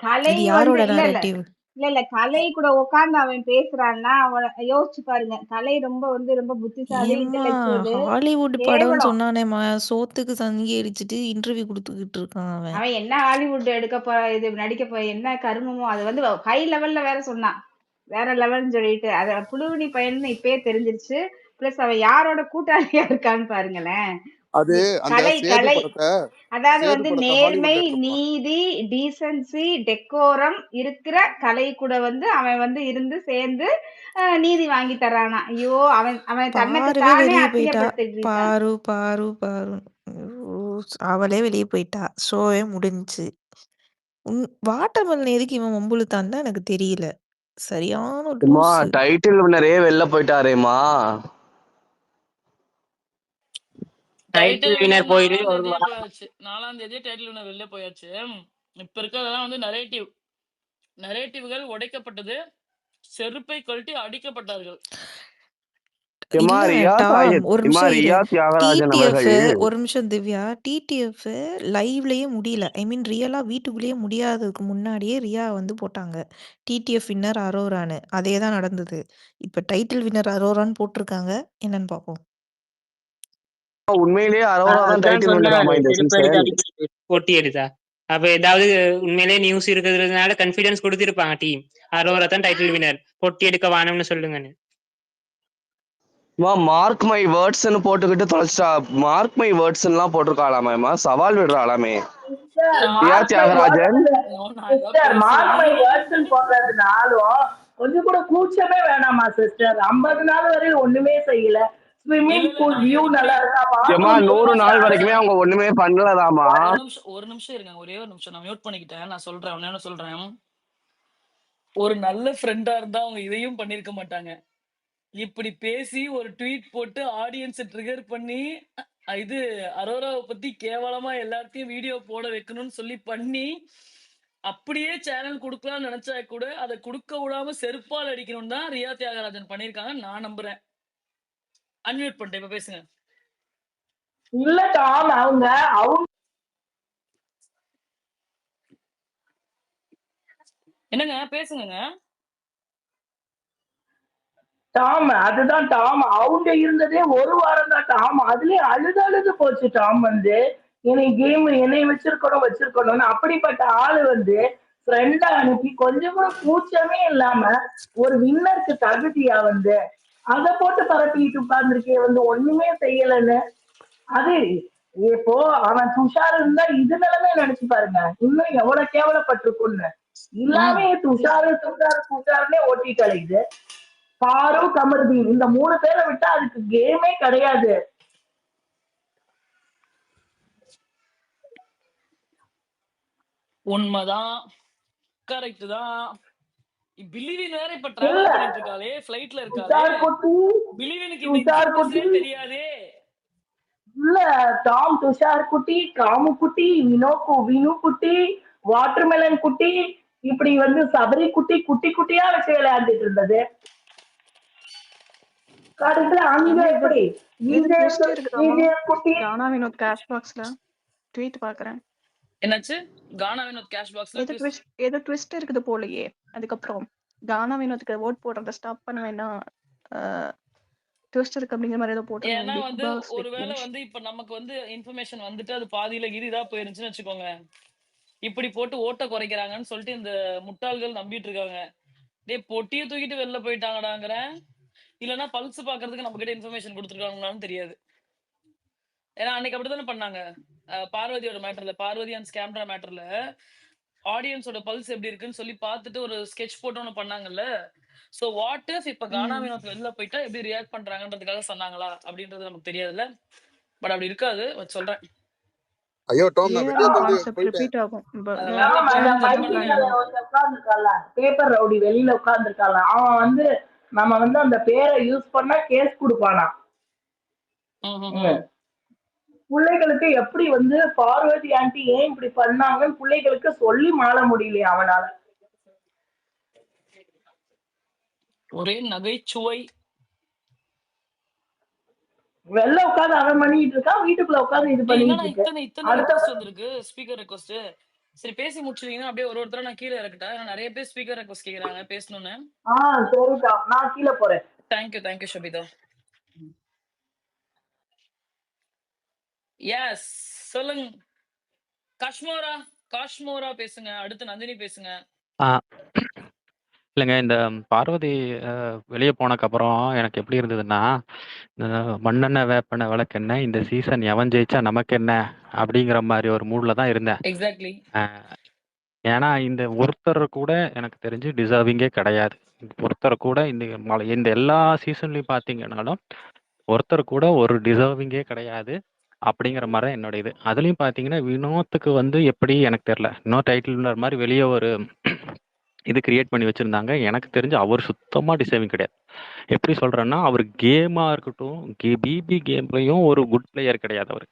இது கலை யாரோட வந்து இல்ல நரேட்டிவ்? இல்ல கலை கூட உட்கார்ந்து அவன் பேசுறான்னா அவன யோசிச்சு பாருங்க. கலை ரொம்ப ரொம்ப புத்திசாலி, ஏம்மா இன்டெலெக்சுவலு. ஹாலிவுட் படம்னு கேவலம். சொன்னானேம்மா, சோத்துக்கு சங்கி அடிச்சுட்டு இன்டர்வியூ குடுத்துக்கிட்டு இருக்கான் அவன். அவன் என்ன ஹாலிவுட் எடுக்க இது நடிக்க என்ன கருமமோ அது வந்து ஹை லெவல்ல வேற சொன்னான். வேற லெவல்னு சொல்லிட்டு அத புழுவினி பையன்னு இப்பயே தெரிஞ்சிருச்சு. பிளஸ் அவன் யாரோட கூட்டாளியா இருக்கான்னு பாருங்களேன். அது அந்த கலை சேது கலை படத்தை அதாவது சேது வந்து படத்தை நேர்மை, ஹாலிவுட்ல எடுக்க போறான். நீதி, டீசன்சி, டெக்கோரம் இருக்கிற கலை கூட வந்து அவன் வந்து இருந்து சேர்ந்து நீதி வாங்கி தரானா. ஐயோ அவன் அவன் தன்னுக்கு பாருவே தானே வெளிய போயிட்டா. அசிங்கப்படுத்திட்டு இருக்கான். பாரு, பாரு, பாரு. ஐயோ! அவளே வெளிய போயிட்டா. ஷோவே முடிஞ்சுச்சு. வாட்டர்மெலன் எதுக்கு இவன் வம்பிழுத்தான்னு தான் எனக்கு தெரியல. சரியான அம்மா லூசு. டைட்டில் வின்னரே வெளில போயிட்டாரேம்மா. டைட்டில் வின்னர் போயிட்டு 4ஆம் ஒரு தேதியே போயாச்சு. 4ஆம் தேதியே டைட்டில் வின்னர் வெளில போயாச்சு. இப்ப இருக்கிறதெல்லாம் வந்து நரேட்டிவ்கள் உடைக்கப்பட்டது. செருப்பை கழட்டி அடிக்கப்பட்டார்கள். ஏம்மா இல்ல ரியா டாம், ஒரு ஏம்மா நிமிஷம் இரு. ரியா தியாகராஜன் டிடிஎஃப் அவர்கள் ஒரு நிமிஷம் திவ்யா. டிடிஎஃப் லைவ்லயே முடியல. ஐ மீன் ரியலா வீட்டுக்குள்ளேயே முடியாததுக்கு முன்னாடியே ரியா வந்து போட்டாங்க. டிடிஎஃப் வின்னர் அரோரான்னு. அதே தான் நடந்தது. இப்ப டைட்டில் வின்னர் அரோரான்னு போட்டிருக்காங்க. என்னன்னு பார்ப்போம். உண்மையிலேயே அரோரா தான் அதுதான் டைட்டில் சொன்னாரு வின்னராமா இந்த செருப்பு எடுத்து சீசன். அடிக்கிறது போட்டி எடுத்தா. அப்ப ஏதாவது உண்மையிலேயே நியூஸ் இருக்கிறதுனால கான்ஃபிடன்ஸ் கொடுத்திருப்பாங்க டீம். அரோரா தான் டைட்டில் வினர், பொட்டி எடுக்க வேணும்னு சொல்லுங்கன்னு. மார்க் மை வேர்ட்ஸ்னு போட்டுக்கிட்டு தொலைச்சா. மார்க் மை வேர்ட்ஸ்லாம் போட்டிருக்காளாமேம்மா, சவால் விடுறாளாமே Riya mark my Thiyagarajan. Sister mark my words போடுறதுனாலும் கொஞ்சம் கூட கூச்சமே வேணாமா சிஸ்டர். 50 நாள் வரையும் ஒண்ணுமே செய்யல. ஸ்விம்மிங் பூல் வியூ நல்லா இருக்கா, ஏம்மா பாத்ரூம் 100 நாள் வரைக்குமே அவங்க ஒண்ணுமே பண்ணலதாமா. ஒரு நிமிஷம் இருங்க. ஒரே ஒரு நிமிஷம் நான் மியூட் பண்ணிக்கிட்டேன். நான் சொல்றேன். என்ன சொல்றேன். ஒரு நல்ல ஃப்ரெண்டா இருந்தா அவங்க இதையும் பண்ணிருக்க மாட்டாங்க. இப்படி பேசி ஒரு ட்வீட் போட்டு ஆடியன்ஸை ட்ரிகர் பண்ணி இது அரோராவை பத்தி கேவலமா எல்லாத்தையும் வீடியோ போட வைக்கணும்னு சொல்லி பண்ணி அப்படியே சேனல் கொடுக்கலாம்னு நினைச்சா கூட அதை கொடுக்க விடாம செருப்பால் அடிக்கணும் தான் ரியா தியாகராஜன் பண்ணிருக்காங்க. நான் நம்புறேன். அன்மியூட் பண்ணிட்டேன். இப்ப பேசுங்க. இல்ல டாம், அவங்க என்னங்க பேசுங்க. டாம் அதுதான் டாம், அவங்க இருந்ததே ஒரு வாரம் தான் டாம். அதுலயே அழுது போச்சு டாம். வந்து என்னை வச்சிருக்கணும்னு அப்படிப்பட்ட ஆளு வந்து ஃப்ரெண்டா அனுப்பி கொஞ்சம் கூட கூச்சமே இல்லாம ஒரு வின்னருக்கு தகுதியா வந்து அதை போட்டு பரப்பிட்டு உட்கார்ந்துருக்கே வந்து ஒண்ணுமே செய்யலன்னு. அது இப்போ அவன் துஷார் இருந்தா இது நிலைமை நினைச்சு பாருங்க, இன்னும் எவ்வளவு கேவலப்பட்டிருக்கும்னு. எல்லாமே துஷாருன்னே ஓட்டிட்டு அழைக்குது. பாரு, கமருதீன் இந்த 3 பேரை விட்டா அதுக்கு கேமே கிடையாது. உண்மைதான், கரெக்ட் தான். பிலிவின் வேற இப்ப டிராவல் பண்ணிட்டு இருக்காளே, ஃளைட்ல இருக்காளே. பிலிவினுக்கு இந்த தெரியாதே. இல்ல டாம், துஷார் குட்டி, காமு குட்டி, வினு குட்டி, வாட்டர்மெலன் குட்டி, இப்படி வந்து சபரி குட்டி குட்டி குட்டியா வச்சு விளையாண்டுட்டு இருந்தது. கடைசியில அங்க எப்படி கானா வினோத் கேஷ் பாக்ஸ்ல ட்வீட் பாக்குறேன். என்னாச்சு? கானா வினோத் கேஷ் பாக்ஸ்ல ஏதோ ட்விஸ்ட் இருக்குது போலயே. அதுக்கப்புறம் கானா வினோத்துக்கு ஓட் போடுறத ஸ்டாப் பண்ண வேண்டாம், ட்விஸ்ட் இருக்கு அப்படிங்கிற மாதிரி ஏதோ போட்டு. ஏன்னா வந்து ஒருவேளை வந்து இப்ப நமக்கு வந்து இன்ஃபர்மேஷன் வந்துட்டு அது பாதியில இதா போயிருந்துச்சுன்னு வச்சுக்கோங்க, இப்படி போட்டு ஓட்ட குறைக்கிறாங்கன்னு சொல்லிட்டு இந்த முட்டாள்கள் நம்பிட்டு இருக்காங்க. டேய் பொட்டியை தூக்கிட்டு வெளில போயிட்டாங்கடாங்கிறேன். இல்லைன்னா பல்ஸ் பாக்குறதுக்கு நம்ம கிட்ட இன்ஃபர்மேஷன் கொடுத்துருக்காங்களான்னு தெரியாது. ஏன்னா அன்னைக்கு அப்படித்தானே பண்ணாங்க பார்வதியோட மேட்டர்ல, பார்வதி அண்ட் ஸ்கேம்ரா மேட்டர்ல ஆடியன்ஸோட பல்ஸ் எப்படி இருக்குன்னு சொல்லி பார்த்துட்டு ஒரு ஸ்கெட்ச் போட்டு ஒன்று பண்ணாங்கல்ல. சோ வாட் இஃப் இப்ப கானா வினோத் வெளில போயிட்டா எப்படி ரியாக்ட் பண்றாங்கன்றதுக்காக சொன்னாங்களா அப்படின்றது நமக்கு தெரியாதுல்ல. பட் அப்படி இருக்காது சொல்றேன். ஐயோ டாம், நான் வெளியே வந்து போயிட்டேன். பேப்பர் ரவுடி வெளியில உட்கார்ந்துருக்காங்க. அவன் வந்து நம்ம வந்து அந்த பேரை யூஸ் பண்ணா கேஸ் கொடுப்பானா. பிள்ளைகளுக்கு எப்படி வந்து பார்வதி ஆண்டி ஏன் இப்படி பண்ணாங்கன்னு பிள்ளைகளுக்கு சொல்லி மாள முடியலையா அவனால. ஒரே நகைச்சுவை. வெளில உட்காந்து அவன் பண்ணிட்டு இருக்கான், வீட்டுக்குள்ள உட்காந்து இது பண்ணிட்டு இருக்கு. இத்தனை ரெக்வெஸ்ட் வந்திருக்கு, ஸ்பீக்கர் ரெக்வெஸ்ட். சரி பேசி முடிச்சிட்டீங்கன்னா அப்படியே ஒரு ஒருத்தரா நான் கீழ இறக்கட்டா? ஏன்னா நெறைய பேர் ஸ்பீக்கர் ரெக்வெஸ்ட் கேக்குறாங்க பேசணும்னு. சரிக்கா நான் கீழே போறேன். Thank you Shabitha. எஸ் சொல்லுங்க. காஷ்மோரா பேசுங்க. அடுத்து நந்தினி பேசுங்க. ஆ இல்லைங்க. இந்த பார்வதி வெளிய போனதுக்கப்புறம் எனக்கு எப்படி இருந்ததுன்னா, மண்ணெண்ணெய், வேப்பெண்ணெய், விளக்கெண்ணெய் இந்த சீசன் எவன் ஜெயிச்சா நமக்கென்ன? அப்படிங்கிற மாரி ஒரு மூட்ல தான் இருந்தேன். எக்ஸாக்ட்லி. அ ஏன்னா, இந்த ஒருத்தர் கூட எனக்கு தெரிஞ்சு டிசர்விங்கே கிடையாது. ஒருத்தர் கூட இந்த எல்லா சீசன்லயும் பார்த்தீங்கன்னாலும், ஒருத்தர் கூட ஒரு டிசர்விங்கே கிடையாது. அப்படிங்கிற மாரி தான் என்னோட இது. அதுலயும் பார்த்தீங்கன்னா, வினோத்துக்கு வந்து எப்படி எனக்கு தெரியல. இன்னும் டைட்டில் வின்னர் மாரி வெளிய ஒரு இது கிரியேட் பண்ணி வச்சிருந்தாங்க. எனக்கு தெரிஞ்சு அவர் சுத்தமா டிசர்விங் கிடையாது. எப்படி சொல்றேன்னா, அவர் கேமா இருக்கட்டும், பிபி கேம்லயும் ஒரு குட் பிளேயர் கிடையாது அவரு.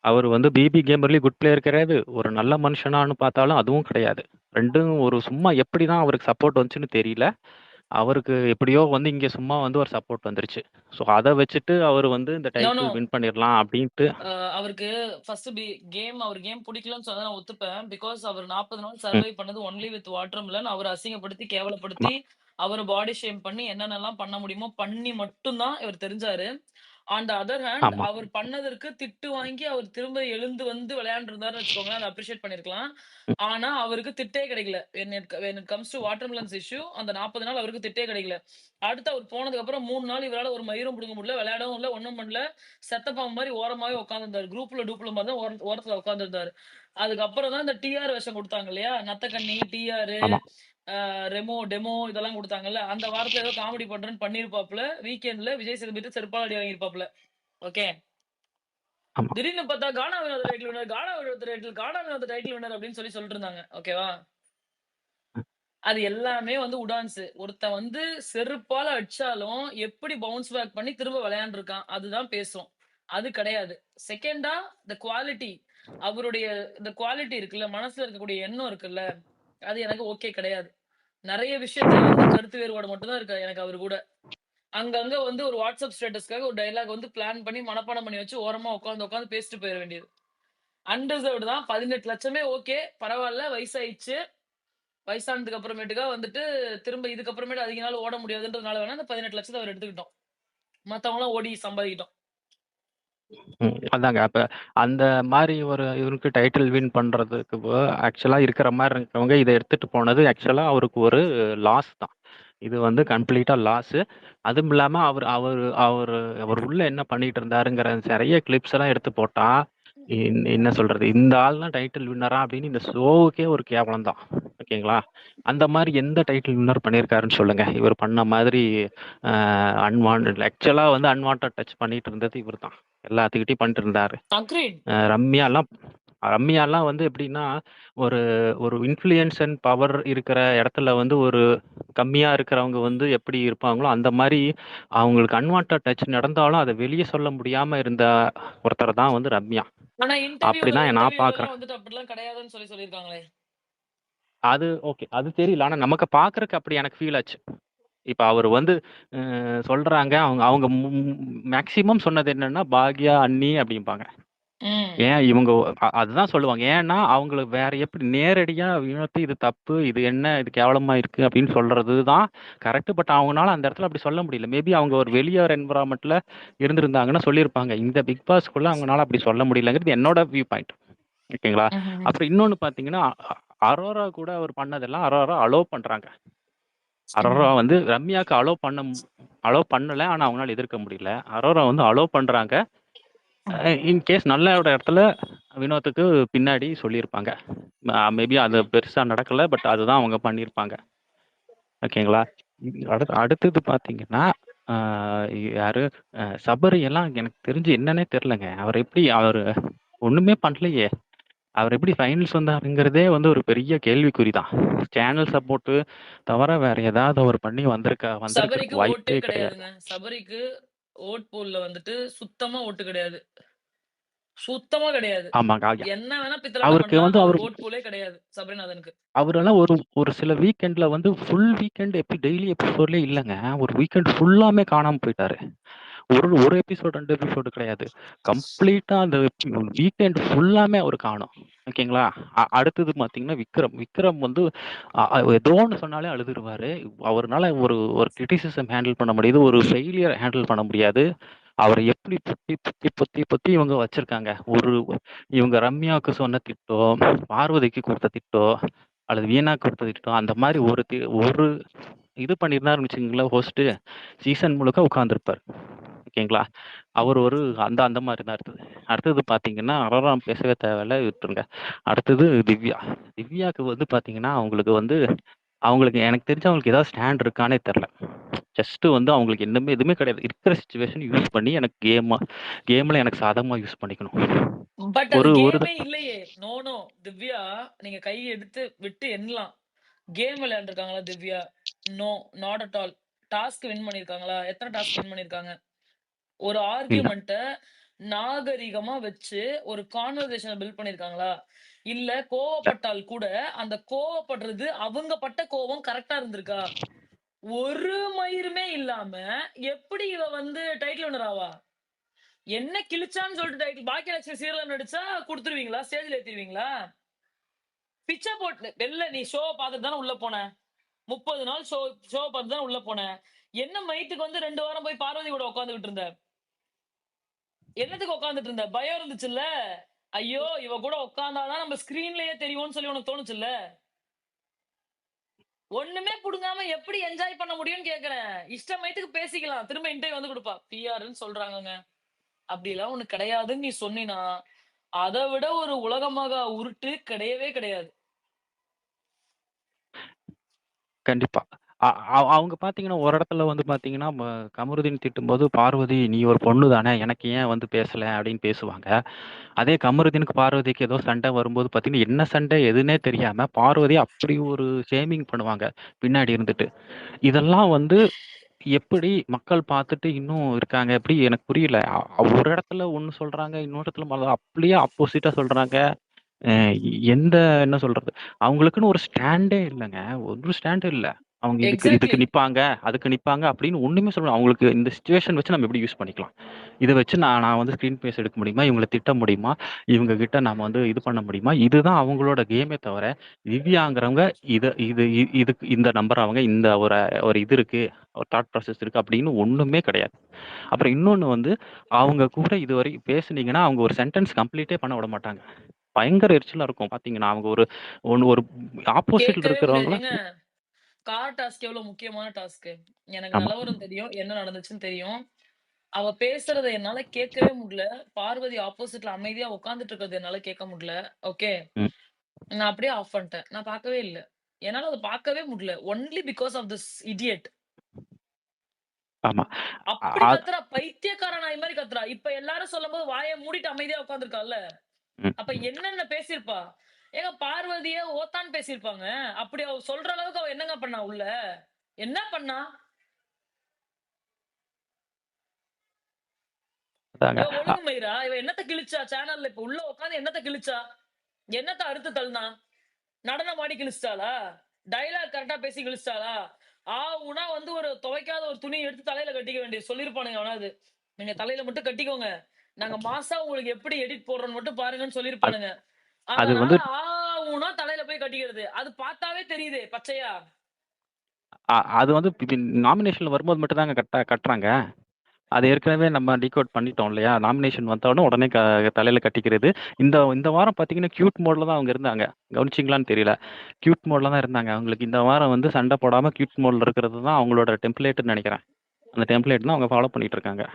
அவரு வந்து பிபி கேமர்லயும் குட் பிளேயர் கிடையாது. ஒரு நல்ல மனுஷனான்னு பார்த்தாலும் அதுவும் கிடையாது. 2ம் ஒரு சும்மா எப்படி தான் அவருக்கு சப்போர்ட் வந்துச்சுன்னு தெரியல. அவருக்கு எப்படியோ வந்து இங்க சும்மா வந்து ஒரு சப்போர்ட் வந்துருச்சு. ஸோ அத வச்சுட்டு அவரு வந்து இந்த நோ, டைட்டில் நோ. வின் பண்ணிரலாம் அப்படின்ட்டு அவருக்கு ஃபர்ஸ்ட் அவர் கேம் பிடிக்கலன்னு சொன்னா நான் ஒத்துப்பேன். பிகாஸ் அவர் 40 நாள் ம். சர்வை பண்ணது ஒன்லி வித் வாட்டர்மெலன். அவர அசிங்கப்படுத்தி, ஆமா. கேவலப்படுத்தி, அவர பாடி ஷேம் பண்ணி என்னென்னலாம் பண்ண முடியுமோ பண்ணி மட்டும் தான் இவர் தெரிஞ்சாரு. ஆன் த அதர் ஹேண்ட் ஆமா. அவர் பண்ணதற்கு திட்டு வாங்கி அவர் திரும்ப எழுந்து வந்து விளையாண்டுருந்தாருன்னு வச்சுக்கோங்களேன். அத அப்ரிஷியேட் பண்ணியிருக்கலாம். ம். ஆனா அவருக்கு திட்டே கிடைக்கல. when it comes to வாட்டர்மெலன்ஸ் இஷ்யூ அந்த 40 நாள் அவருக்கு திட்டே கிடைக்கல. அடுத்து அவர் போனதுக்கு அப்புறம் 3 நாள் இவரால ஒரு மயிரும் புடுங்க முடியல. விளையாடவும் இல்ல, ஒண்ணும் பண்ணல. செத்த பாம்பு மாரி ஓரமாவே உட்கார்ந்திருந்தாரு. டூப்ல மாரி தான் ஓரத்துல உட்கார்ந்திருந்தாரு. அதுக்கப்புறம் தான் இந்த டிஆர் வேஷம் குடுத்தாங்க இல்லையா? நத்தக்கண்ணி, டிஆர், ஆமா. டெமோ இதெல்லாம் குடுத்தாங்கல்ல. அந்த வாரத்துல ஏதோ காமெடி பண்றேன்னு பண்ணியிருப்பாப்ல. வீக்கெண்ட்ல விஜய் சேதுபதி செருப்பால அடி வாங்கியிருப்பாப்ல. ஓகே. ஆமா. திடீர்னு பார்த்தா கானா வினோத் டைட்டில் வின்னர், கானா வினோத் டைட்டில் வின்னர் அப்படின்னு சொல்லிட்டு இருந்தாங்க. ஓகேவா? அது எல்லாமே வந்து உடான்ஸ். ஒருத்தன் வந்து செருப்பால அடிச்சாலும் எப்படி பவுன்ஸ் பேக் பண்ணி திரும்ப விளையாண்டுருக்கான். அதுதான் பேசும். அது கிடையாது. செகண்டா குவாலிட்டி. அவருடைய குவாலிட்டி இருக்குல்ல, மனசுல இருக்கக்கூடிய எண்ணம் இருக்குல்ல, அது எனக்கு ஓகே கிடையாது. நெறைய விஷயத்துல வந்து கருத்து வேறுபாடு மட்டும் தான் இருக்கு எனக்கு அவரு கூட. அங்கங்க வந்து ஒரு வாட்ஸ்அப் ஸ்டேட்டஸ்க்காக ஒரு டயலாக் வந்து பிளான் பண்ணி மனப்பாடம் பண்ணி வச்சு ஓரமா உட்கார்ந்து பேசிட்டு போயிற வேண்டியது. அன்டிசர்வ்டு தான். 18 லட்சமே ஓகே. பரவால்ல. வயசாயிடுச்சு. வயசானதுக்கு அப்புறமேட்டுக்கா வந்துட்டு திரும்ப இதுக்கப்புறமேட்டு அதிக நாள் ஓட முடியாதுன்றதுனால வேணா அந்த 18 லட்சத்த அவர் எடுத்துக்கிட்டோம். மத்தவங்கலாம் ஓடி சம்பாதிக்கிட்டோம். அதாங்க. அப்ப அந்த மாரி ஒரு இவருக்கு டைட்டில் வின் பண்றதுக்கு ஆக்சுவலா இருக்கிற மாரி இருக்கிறவங்க இத எடுத்துட்டு போனது ஆக்சுவலா அவருக்கு ஒரு லாஸ் தான். இது வந்து கம்ப்ளீட்டா லாஸு. அதுவும் இல்லாம அவரு அவரு அவரு அவர் உள்ள என்ன பண்ணிட்டு இருந்தாருங்கிற நெறைய கிளிப்ஸ் எல்லாம் எடுத்து போட்டா, என்ன சொல்றது? இந்த ஆள் தான் டைட்டில் வின்னரா அப்படின்னு இந்த ஷோவுக்கே ஒரு கேவலம் தான். ஓகேங்களா? அந்த மாரி எந்த டைட்டில் வின்னர் பண்ணியிருக்காருன்னு சொல்லுங்க. இவர் பண்ண மாதிரி ஆக்சுவலா வந்து அன்வான்டட் டச் பண்ணிட்டு இருந்தது இவர் தான். எல்லாத்துக்கிட்டயும் பண்ணிட்டு இருந்தாரு. அக்ரீட். ரம்யாலாம் வந்து எப்படின்னா, ஒரு ஒரு இன்ஃப்ளூயன்ஸ் அண்ட் பவர் இருக்கிற இடத்துல வந்து ஒரு கம்மியா இருக்கிறவங்க வந்து எப்படி இருப்பாங்களோ, அந்த மாரி அவங்களுக்கு அன்வான்டட் டச் நடந்தாலும் அத வெளிய சொல்ல முடியாம இருந்த ஒருத்தர் தான் வந்து ரம்யா. ஆனா அப்படிதான் நான் பார்க்குறேன். வந்துட்டு அப்படிலாம் கிடையாதுன்னு சொல்லியிருக்காங்களே. அது ஓகே. அது தெரியல. ஆனா நமக்கு பார்க்கறக்கு அப்படி எனக்கு ஃபீல் ஆச்சு. இப்ப அவரு வந்து சொல்றாங்க. அவங்க அவங்க மேக்ஸிமம் சொன்னது என்னன்னா, பாக்யா, அண்ணி அப்படிம்பாங்க. ஏன் இவங்க அதுதான் சொல்லுவாங்க. ஏன்னா, அவங்களுக்கு வேற எப்படி நேரடியா வினோத் இது தப்பு, இது என்ன, இது கேவலமா இருக்கு அப்படின்னு சொல்றது தான் கரெக்ட். பட் அவங்கனால அந்த இடத்துல அப்படி சொல்ல முடியல. மேபி அவங்க ஒரு வெளிய என்விரான்மென்ட்ல இருந்திருந்தாங்கன்னா சொல்லியிருப்பாங்க. இந்த பிக் பாஸ்க்குள்ள அவங்கனால அப்படி சொல்ல முடியலங்கிறது என்னோட வியூ பாயிண்ட். ஓகேங்களா? அப்புறம் இன்னொன்னு பார்த்தீங்கன்னா, அரோரா கூட அவர் பண்ணதெல்லாம் அரோரா அலோவ் பண்றாங்க. அரோரா வந்து ரம்யாக்கு அலோவ் பண்ணல. ஆனா அவங்களால எதிர்க்க முடியல. அரோரா வந்து அலோவ் பண்றாங்க. இன்கேஸ் நல்ல இடத்துல வினோத்துக்கு பின்னாடி சொல்லியிருப்பாங்க. மேபி அது பெருசா நடக்கல. பட் அதுதான் அவங்க பண்ணியிருப்பாங்க. ஓகேங்களா? அடுத்தது பார்த்தீங்கன்னா, யாரு சபரி எல்லாம் எனக்கு தெரிஞ்சு என்னன்னே தெரியலங்க. அவரு ஒண்ணுமே பண்ணலையே. அவர் எப்படி ஃபைனல்ஸ் வந்தாருங்கிறதே வந்து ஒரு பெரிய கேள்விக்குறி தான். சேனல் சப்போர்ட் தவிர வேற ஏதாவது அவர் பண்ணி வந்திருக்க சபரிக்கு ஓட்டே வாய்ப்பே கிடையாது. கிடையாதுங்க. சபரிக்கு ஓட் போல்ல வந்துட்டு சுத்தமா ஓட்டு கிடையாது. சுத்தமா கிடையாது. ஆமாங்க. என்ன வேணா பித்தலாட்டம் அவருக்கு வந்து பண்ணலாம். அவர் ஓட் போலே கிடையாது சபரிநாதனுக்கு. அவரெல்லாம் ஒரு சில வீக்கெண்ட்ல வந்து ஃபுல் வீக்கெண்ட் டெய்லி எபிசோட்லயே இல்லங்க. ஒரு வீக்கெண்ட் ஃபுல்லாமே காணாம போயிட்டாரு. ஒரு எபிசோட் 2 எபிசோடு கிடையாது. கம்ப்ளீட்டா அந்த வீக்கெண்ட் ஃபுல்லாமே அவரு காணோம். ஓகேங்களா? அடுத்தது பார்த்தீங்கன்னா, விக்ரம். விக்ரம் வந்து ஏதோ ஒண்ணு சொன்னாலே அழுதுருவாரு. அவருனால ஒரு ஒரு கிரிட்டிசிசம் ஹேண்டில் பண்ண முடியுது. ஒரு ஃபெயிலியர் ஹேண்டில் பண்ண முடியாது. அவர எப்படி பொத்தி, பொத்தி, பொத்தி, பொத்தி இவங்க வச்சிருக்காங்க. இவங்க ரம்யாவுக்கு சொன்ன திட்டம், பார்வதிக்கு குடுத்த திட்டம், அல்லது வீணாக்கு குடுத்த திட்டம், அந்த மாரி ஒரு இது பண்ணியிருந்தாருன்னு வச்சுக்கங்களேன் ஹோஸ்ட்டு, சீசன் முழுக்க உட்கார்ந்திருப்பாரு. ஓகேங்களா? அவர் ஒரு அந்த அந்த மாரி தான் அடுத்தது. அடுத்தது பார்த்தீங்கன்னா, அரோராம் பேசவே தேவையில்ல, விட்டுருங்க. அடுத்தது திவ்யா. திவ்யாக்கு வந்து பார்த்தீங்கன்னா, அவங்களுக்கு எனக்கு தெரிஞ்சு அவங்களுக்கு ஏதாவது ஸ்டாண்ட் இருக்கான்னே தெரியல. ஜஸ்ட் வந்து அவங்களுக்கு எதுவுமே கிடையாது. இருக்கிற சிச்சுவேஷன் யூஸ் பண்ணி எனக்கு கேம்ல எனக்கு சாதகமா யூஸ் பண்ணிக்கணும். பட் அது ஒரு கேமே இல்லையே. No no. திவ்யா நீங்க கை எடுத்து விட்டு எண்ணலாம். கேம் விளையாண்டுருக்காங்களா Divya? No, not at all. Task win பண்ணியிருக்காங்களா? எத்தனை டாஸ்க் வின் பண்ணியிருக்காங்க? ஒரு இல்ல. ஆர்கியூமெண்ட்ட நாகரிகமா வச்சு ஒரு கான்வர்சேஷன பில்ட் பண்ணியிருக்காங்களா? இல்ல கோவப்பட்டால் கூட அந்த கோவப்படுறது அவங்க பட்ட கோவம் கரெக்ட்டா இருந்திருக்கா? ஒரு மயிருமே இல்லாம எப்படி இவ வந்து டைட்டில் வின்னர் ஆவா? என்ன கிழிச்சான்னு சொல்லிட்டு டைட்டில் பாக்கியலட்சுமி சீரியல்ல நடிச்சா குடுத்துருவீங்களா? ஸ்டேஜ்ல ஏத்திருவீங்களா? பிச்ச போட்டு வெளில நீ ஷோவ பார்த்துட்டு தானே உள்ள போன. 30 நாள் ஷோவ பார்த்து தானே உள்ள போன. என்ன மயித்துக்கு வந்து 2 வாரம் போய் பார்வதி கூட உட்கார்ந்துகிட்டு இருந்த? என்னத்துக்கு உட்கார்ந்துட்டு இருந்த? பயம் இருந்துச்சுல்ல? ஐயோ! இவ கூட உட்கார்ந்தா தான் நம்ம ஸ்கிரீன்லயே தெரியும்னு சொல்லி உனக்கு தோணுச்சுல்ல? ஒண்ணுமே புடுங்காம எப்படி என்ஜாய் பண்ண முடியும்னு கேக்குறேன். இஷ்டமயத்துக்கு பேசிக்கலாம். திரும்ப இன்டர்வியூ வந்து குடுப்பா. பிஆர்ன்னு சொல்றாங்கங்க. அப்படிலாம் ஒண்ணு கிடையாதுன்னு நீ சொன்னீனா, அத விட ஒரு உலகமாக உருட்டு கிடையவே கிடையாது. கண்டிப்பா. அ அ அவங்க பார்த்தீங்கன்னா, ஒரு இடத்துல வந்து பார்த்தீங்கன்னா, கமருதீன் திட்டும்போது, "பார்வதி நீ ஒரு பொண்ணு தானே, எனக்கு ஏன் வந்து பேசல?" அப்படின்னு பேசுவாங்க. அதே கமருதீனுக்கு பார்வதிக்கு ஏதோ சண்டை வரும்போது பார்த்தீங்கன்னா, என்ன சண்டை எதுன்னே தெரியாம பார்வதிய அப்படி ஒரு ஷேமிங் பண்ணுவாங்க, பின்னாடி இருந்துட்டு. இதெல்லாம் வந்து எப்படி மக்கள் பார்த்துட்டு இன்னும் இருக்காங்க? எப்படி எனக்கு புரியல. ஒரு இடத்துல ஒண்ணு சொல்றாங்க, இன்னொரு இடத்துல அப்படியே ஆப்போசிட்டா சொல்றாங்க. அ எந்த என்ன சொல்றது? அவங்களுக்குன்னு ஒரு ஸ்டாண்டே இல்லங்க. ஒரு ஸ்டாண்ட் இல்ல. அவங்க இதுக்கு இதுக்கு எக்ஸாக்ட்லி. நிப்பாங்க, அதுக்கு நிப்பாங்க அப்படின்னு ஒண்ணுமே சொல்லல. அவங்களுக்கு இந்த சிச்சுவேஷன் வச்சு நம்ம எப்படி யூஸ் பண்ணிக்கலாம்? இத வச்சு நான் நான் வந்து ஸ்க்ரீன் ஸ்பேஸ் எடுக்க முடியுமா? இவங்கள திட்ட முடியுமா? இவங்க கிட்ட நாம வந்து இது பண்ண முடியுமா? இதுதான் அவங்களோட கேமே தவிர, திவ்யாங்கிறவங்க இத இது இதுக்கு இந்த நம்பர் அவங்க இந்த ஒரு ஒரு இது இருக்கு, ஒரு தாட் ப்ராசஸ் இருக்கு அப்படின்னு ஒண்ணுமே கிடையாது. அப்புறம் இன்னொன்னு வந்து, அவங்க கூட இதுவரை பேசுனீங்கன்னா, அவங்க ஒரு சென்டென்ஸ் கம்ப்ளீட்டே பண்ண விட மாட்டாங்க. பயங்கர எரிச்சலா இருக்கும் பார்த்தீங்கன்னா, அவங்க ஒரு ஆப்போசிட்ல கேட்கவே முடியாது. இருக்கிறவங்கள ஏங்க கார் டாஸ்க் எவ்வளவு முக்கியமான டாஸ்க். எனக்கு ஆமா. நிலவரம் தெரியும். என்ன நடந்துச்சுன்னு தெரியும். அவ பேசுறத என்னால கேட்கவே முடியல. பார்வதி ஆப்போசிட்ல அமைதியா உட்கார்ந்துட்டு இருக்கிறத என்னால கேட்க முடியல. ஓகே. ம். நான் அப்படியே ஆஃப் பண்ணிட்டேன். நான் பார்க்கவே இல்ல. என்னால அத பார்க்கவே முடியல. Only because of this idiot. ஆமா. அப்படி அ கத்துறா. பைத்தியக்கார நாய் மாரி கத்துறா. இப்ப எல்லாரும் சொல்லும்போது வாய மூடிட்டு அமைதியா உட்கார்ந்திருக்கால்ல. ம். அப்ப என்னென்ன பேசியிருப்பா? ஏங்க பார்வதிய ஓத்தான்னு பேசியிருப்பாங்க. அப்படி அவ சொல்ற அளவுக்கு அவ என்னங்க பண்ணா உள்ள? என்ன பண்ணா? அதாங்க. இவ ஒழுங்கு மயிரா? இவ என்னத்த கிழிச்சா? சேனல்ல இப்ப உள்ள உட்கார்ந்து என்னத்த கிழிச்சா? என்னத்த அறுத்து தள்ளுனா? நடனம் ஆடி கிழிச்சிட்டாளா? டயலாக் கரெக்ட்டா பேசி கிழிச்சிட்டாளா? ஊனா வந்து ஒரு துவைக்காத ஒரு துணிய எடுத்து தலையில கட்டிக்க வேண்டியது. சொல்லிருப்பானுங்க எவனாவது. நீங்க தலையில மட்டும் கட்டிக்கோங்க. நாங்க மாஸா உங்களுக்கு எப்படி எடிட் போடுறோம்னு மட்டும் பாருங்கன்னு அது சொல்லிருப்பானுங்க. அது அதனால வந்து ஊனா தலையில போய் கட்டிக்கிறது. அது பார்த்தாவே தெரியுதே பச்சையா. அது வந்து நாமினேஷன்ல வரும்போது மட்டும் தாங்க கட்டுறாங்க. அது ஏற்கனவே நம்ம டிகோட் பண்ணிட்டோம் இல்லையா? நாமினேஷன் வந்த உடனே தலையில கட்டிக்கிறது. இந்த இந்த வாரம் பார்த்தீங்கன்னா, கியூட் மோட்ல தான் அவங்க இருந்தாங்க. கவனிச்சீங்களான்னு தெரியல. கியூட் மோட்ல தான் இருந்தாங்க. அவங்களுக்கு இந்த வாரம் வந்து சண்டை போடாம கியூட் மோட்ல இருக்கிறது தான் அவங்களோட டெம்ப்ளேட்ன்னு நெனைக்கிறேன். அந்த டெம்ப்ளேட் தான் அவங்க ஃபாலோ பண்ணிட்டு இருக்காங்க.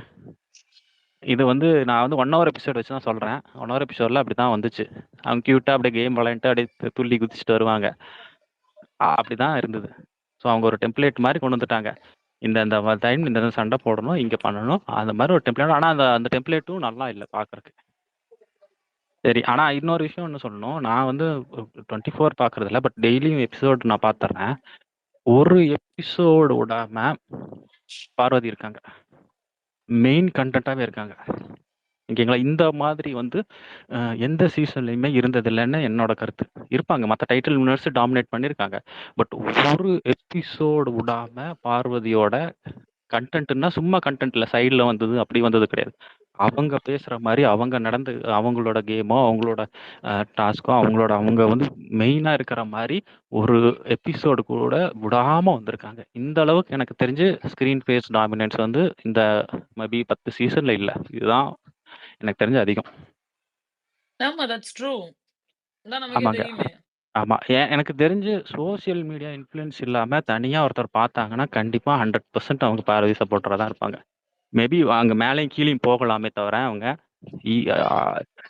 இது வந்து நான் வந்து 1 ஹவர் எபிசோட் வச்சு தான் சொல்றேன். 1 ஹவர் எபிசோட்ல அப்படிதான் வந்துச்சு. அவங்க கியூட்டா அப்படியே கேம் விளையாண்ட்டு அப்படியே துள்ளி குதிச்சுட்டு வருவாங்க. அப்படிதான் இருந்தது. ஸோ அவங்க ஒரு டெம்ப்ளேட் மாரி கொண்டு வந்துட்டாங்க. இந்த இந்த டைம் இந்த சண்டை போடணும், இங்க பண்ணணும். அந்த மாரி ஒரு டெம்ப்ளேட். ஆனா அந்த அந்த டெம்ப்ளேட்டும் நல்லா இல்ல பார்க்கறக்கு. சரி. ஆனா இன்னொரு விஷயம் ஒண்ணு சொல்லணும். நான் வந்து 24 பார்க்கறதில்ல. பட் டெய்லியும் எபிசோட் நான் பார்த்துர்றேன். ஒரு எபிசோடு விடாம பார்வதி இருக்காங்க. மெயின் கன்டென்ட்டாவே இருக்காங்க. ஓகேங்களா? இந்த மாதிரி வந்து எந்த சீசன்லயுமே இருந்ததில்லன்னு என்னோட கருத்து. இருப்பாங்க. மத்த டைட்டில் வின்னர்ஸ் டாமினேட் பண்ணியிருக்காங்க. பட் ஒரு எபிசோடு விடாம பார்வதியோட கன்டென்ட்ன்னா சும்மா கன்டென்ட் இல்ல. சைடுல வந்தது, அப்படி வந்தது கிடையாது. அவங்க பேசுற மாரி, அவங்களோட கேமோ, அவங்களோட டாஸ்க்கோ, அவங்க வந்து மெயினா இருக்கிற மாரி ஒரு எபிசோடு கூட விடாம வந்திருக்காங்க. இந்த அளவுக்கு எனக்கு தெரிஞ்சு ஸ்க்ரீன் ஸ்பேஸ் டாமினன்ஸ் வந்து இந்த மேபி 10 சீசன்ல இல்ல. இதுதான் எனக்கு தெரிஞ்சு அதிகம். ஆமா, தட்ஸ் ட்ரூ. அதான் நமக்கே ஆமாங்க. தெரியுமே. ஆமா. எனக்கு தெரிஞ்சு சோசியல் மீடியா இன்ஃப்ளூயன்ஸ் இல்லாம தனியா ஒருத்தர் பார்த்தாங்கன்னா, கண்டிப்பா 100% அவங்க பார்வதி சப்போர்ட்டரா தான் இருப்பாங்க. மேபி அங்க மேலயும் கீழயும் போகலாமே தவிர அவங்க இ அ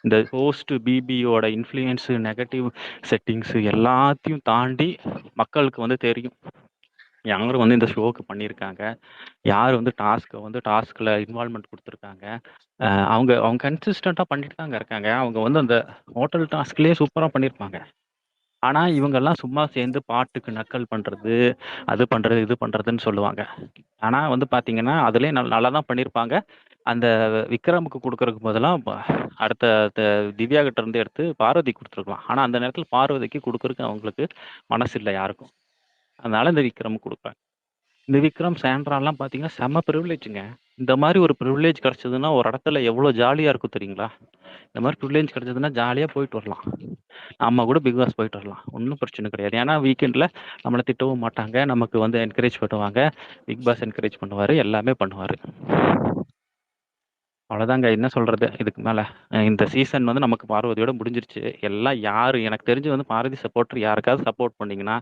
இந்த ஹோஸ்ட் பிபியோட இன்ஃப்ளூயன்ஸ், நெகட்டிவ் செட்டிங்ஸ் எல்லாத்தையும் தாண்டி மக்களுக்கு வந்து தெரியும். யாரு வந்து இந்த ஷோக்கு பண்ணியிருக்காங்க. யார் வந்து டாஸ்க்ல இன்வால்வ்மென்ட் குடுத்துருக்காங்க. அவங்க அவங்க கன்சிஸ்டன்ட்டா பண்ணிட்டு தாங்க இருக்காங்க. அவங்க வந்து அந்த ஹோட்டல் டாஸ்க்லயே சூப்பரா பண்ணியிருப்பாங்க. ஆனா, இவங்கலாம் சும்மா சேர்ந்து பாட்டுக்கு நக்கல் பண்றது, அது பண்றது, இது பண்றதுன்னு சொல்லுவாங்க. ஆனா வந்து பார்த்தீங்கன்னா, அதிலயே நல்லா தான் பண்ணியிருப்பாங்க. அந்த விக்ரமுக்கு குடுக்கறதுக்கு பதிலா அடுத்த திவ்யா கிட்ட இருந்து எடுத்து பார்வதிக்கு குடுத்துருக்கலாம். ஆனா அந்த நேரத்தில பார்வதிக்கு குடுக்கறக்கு அவங்களுக்கு மனசு இல்ல யாருக்கும். அதனால இந்த விக்ரமுக்கு குடுப்பாங்க. இந்த விக்ரம், சாண்ட்ராலாம் பார்த்தீங்கன்னா, செம்ம பிரிவிலேஜ்ங்க. இந்த மாரி ஒரு பிரிவிலேஜ் கிடைச்சதுன்னா, ஒரு இடத்துல எவ்வளோ ஜாலியா இருக்கும் தெரியுங்களா? இந்த மாரி பிரிவிலேஜ் கிடைச்சதுன்னா, ஜாலியா போயிட்டு வரலாம். நம்ம கூட பிக் பாஸ் போயிட்டு வரலாம். ஒண்ணும் பிரச்சனை கிடையாது. ஏன்னா வீக்கெண்ட்ல நம்மள திட்டவும் மாட்டாங்க. நமக்கு வந்து என்கரேஜ் பண்ணுவாங்க. பிக் பாஸ் என்கரேஜ் பண்ணுவாரு. எல்லாமே பண்ணுவாரு. அவ்வளோதாங்க. என்ன சொல்றது இதுக்கு மேல? இந்த சீசன் வந்து நமக்கு பார்வதியோட முடிஞ்சிருச்சு. எல்லாம் யாரு எனக்கு தெரிஞ்சு வந்து பார்வதி சப்போர்ட்டர் யாருக்காவது சப்போர்ட் பண்ணீங்கன்னா,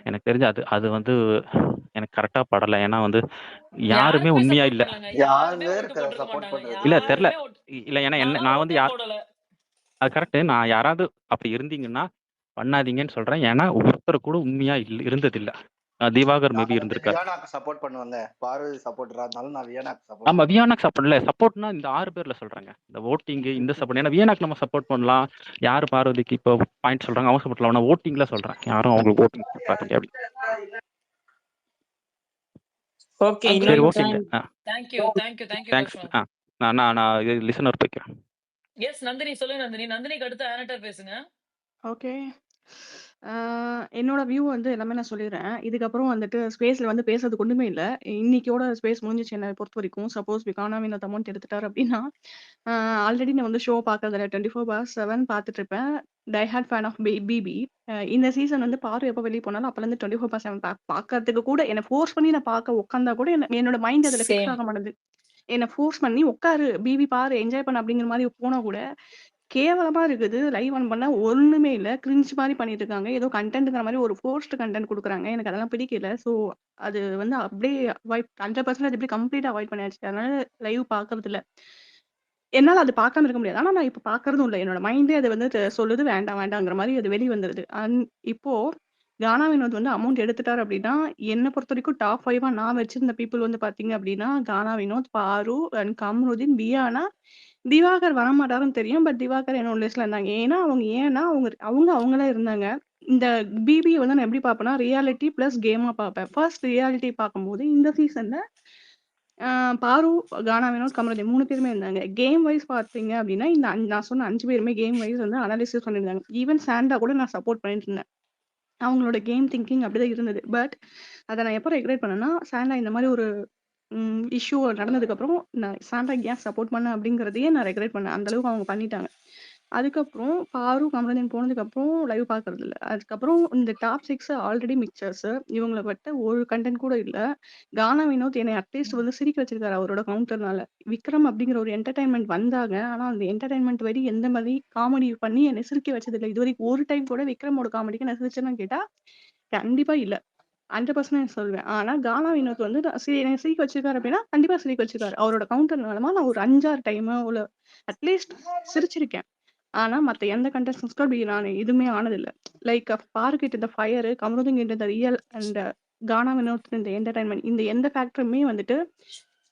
எனக்கு தெரிஞ்சு அது அது வந்து எனக்கு கரெக்ட்டா படல. ஏன்னா வந்து யாருமே யாருமே உண்மையா சப்போர்ட் இல்ல. பண்ணலங்க. யாருமே யாருமே ஓட்டு இருக்க போட்டிருக்க சப்போர்ட் மாட்டாங்க. பண்றது. இல்ல தெர்ல. யாருமே இல்ல ஏன்னா நான்லாம் நான் வந்து ஓட்டே போடல. அது கரெக்ட்டு. நான் யாராவது அப்படி இருந்தீங்கன்னா, பண்ணாதீங்கன்னு சொல்றேன். ஏன்னா ஒருத்தர் கூட உண்மையா இருந்ததில்ல. திவாகர் மேபி நான் வந்து இருந்திருக்காரு. வியானாக்கு சப்போர்ட் பண்ணுவேங்க. பார்வதி சப்போர்ட்டரா இருந்தாலும் நான் வியானாக்கு சப்போர்ட் ஆமா. பண்ணுவேன். வியானாக்கு சப்போர்ட் இல்ல. சப்போர்ட்னா இந்த 6 பேர்ல சொல்றேங்க. இந்த வோட்டிங் இந்த சப்போர்ட். ஏன்னா வியானாக்கு நம்ம சப்போர்ட் பண்ணலாம். யாரு பார்வதிக்கு இப்போ பாயிண்ட் சொல்றாங்க, அவங்க சப்போர்ட் பண்ணலாம். வோட்டிங்ல சொல்றேன். யாரும் அவங்களுக்கு வோட்டிங் குடுக்காதீங்க அப்படி. ஓகே. சரி இன்னொன்னு ஓகேங்க. Thank you thanks. கஷ்மன். நான் லிசனர் போய்க்கிறேன். எஸ் நந்தினி சொல்லுங்க நந்தினி. நந்தினிக்கு அடுத்து ஆனட்டா பேசுங்க. ஓகே. என்னோட வியூ வந்து எல்லாமே நான் சொல்லிடுறேன். இதுக்கப்புறம் வந்துட்டு ஸ்பேஸ்ல வந்து பேசுறதுக்கு ஒண்ணுமே இல்ல. இன்னைக்கோட ஸ்பேஸ் முடிஞ்சுச்சு என்ன பொறுத்தவரைக்கும். சப்போஸ் விகானா வினோத் அமௌண்ட் எடுத்துட்டாரு அப்படின்னா, ஆல்ரெடி நான் வந்து ஷோ பார்க்கறதில்ல. 24/7 பார்த்துட்டு இருப்பேன். Die hard fan of BB. இந்த சீசன் வந்து பாரு எப்போ வெளிய போனாலும் அப்பலேருந்து 24/7 பார்க்கறதுக்கு கூட என்ன ஃபோர்ஸ் பண்ணி நான் பார்க்க உட்காந்தா கூட என்னோட மைண்ட் அதுல ஃபிக்ஸ் சேம். ஆக மாட்டேங்குது. என்ன ஃபோர்ஸ் பண்ணி உட்காரு, பிபி பாரு, என்ஜாய் பண்ணு அப்படிங்கிற மாரி போனா கூட கேவலமா இருக்குது. லைவ் ஆன் பண்ணா ஒண்ணுமே இல்ல. கிரின்ஜ் மாரி பண்ணிட்டு இருக்காங்க. ஏதோ கன்டென்ட்ங்கிற மாரி ஒரு ஃபோர்ஸ்ட் கன்டென்ட் குடுக்குறாங்க. எனக்கு அதெல்லாம் பிடிக்கல. ஸோ அது வந்து அப்படியே அவாய்ட் 100% எப்படி கம்ப்ளீட்டா அவாய்ட் பண்ணியாச்சு. அதனால லைவ் பார்க்கறதில்ல. என்னால அது பார்க்காம இருக்க முடியாது. ஆனா நான் இப்ப பார்க்கறதும் இல்ல. என்னோட மைண்டே அது வந்து சொல்லுது வேண்டாம் வேண்டாங்கிற மாரி அது வெளிய வந்துருது. இப்போ கானா வினோத் வந்து அமௌண்ட் எடுத்துட்டாரு அப்படின்னா, என்ன பொறுத்தவரைக்கும் டாப் 5 நான் வச்சிருந்த பீப்பிள் வந்து பார்த்தீங்க அப்படின்னா, கானா வினோத், பாரு அண்ட் கம்ருதீன், வியானா, திவாகர் வரமாட்டாருன்னு தெரியும். பட் திவாகர் என்னோட லிஸ்ட்ல இருந்தாங்க. ஏன்னா அவங்க அவங்களா இருந்தாங்க. இந்த பிபி வந்து நான் எப்படி பார்ப்பேன்னா, ரியாலிட்டி பிளஸ் கேமா பார்ப்பேன். ஃபர்ஸ்ட் ரியாலிட்டி பார்க்கும்போது இந்த சீசன்ல பாரு, கானா வினோத், கமருதீன் 3 பேருமே இருந்தாங்க. கேம் வைஸ் பார்த்தீங்க அப்படின்னா, இந்த நான் சொன்ன 5 பேருமே கேம் வைஸ் வந்து அனாலிசிஸ் பண்ணியிருந்தாங்க. ஈவன் சாண்டா கூட நான் சப்போர்ட் பண்ணிட்டு இருந்தேன். அவங்களோட கேம் திங்கிங் அப்படிதான் இருந்தது. பட் அத நான் எப்போ ரெக்ரெட் பண்ணேன்னா, சாண்டா இந்த மாரி ஒரு இஷ்யூ நடந்ததுக்கப்புறம், நான் சாண்ட்ராக்கு ஏன் சப்போர்ட் பண்ணேன் அப்படிங்கிறதையே நான் ரெக்ரெட் பண்ணேன். அந்த அளவுக்கு அவங்க பண்ணிட்டாங்க. அதுக்கப்புறம் பாரு, கமருதீன் போனதுக்கப்புறம் லைவ் பார்க்கறதில்ல. அதுக்கப்புறம் இந்த டாப் 6 ஆல்ரெடி மிக்சர்ஸ். இவங்கள பட்ட ஒரு கன்டென்ட் கூட இல்ல. கானா வினோத் என்னை அட்லீஸ்ட் வந்து சிரிக்க வச்சிருக்காரு அவரோட கவுண்டர்னால. விக்ரம் அப்படிங்கிற ஒரு என்டர்டெயின்மென்ட் வந்தாங்க. ஆனா அந்த என்டர்டெயின்மென்ட் வரை எந்த மாதிரி காமெடி பண்ணி என்னை சிரிக்க வச்சதில்ல. இதுவரைக்கும் ஒரு டைம் கூட விக்ரமோட காமெடிக்கு நான் சிரிச்சேனான்னு கேட்டா, கண்டிப்பா இல்ல. 100% சொல்லுவேன். ஆனா கானா வினோத் வந்து என்னைய சிரிக்க வச்சிருக்காரு அப்படின்னா, கண்டிப்பா சிரிக்க வச்சிருக்காரு. அவரோட கவுண்டர்னாலமா நான் ஒரு 5, 6 டைமோ இல்ல அட்லீஸ்ட் சிரிச்சிருக்கேன். ஆனா மத்த எந்த கண்டஸ்டன்ட்ஸ்க்கும் அப்படி நான் எதுவுமே ஆனதில்ல. லைக் பாருகிட்ட இந்த ஃபயர், கமருதீன் கிட்ட இந்த ரியல் அண்ட் கானா வினோத் இந்த என்டர்டெயின்மென்ட் இந்த எந்த ஃபேக்டருமே வந்துட்டு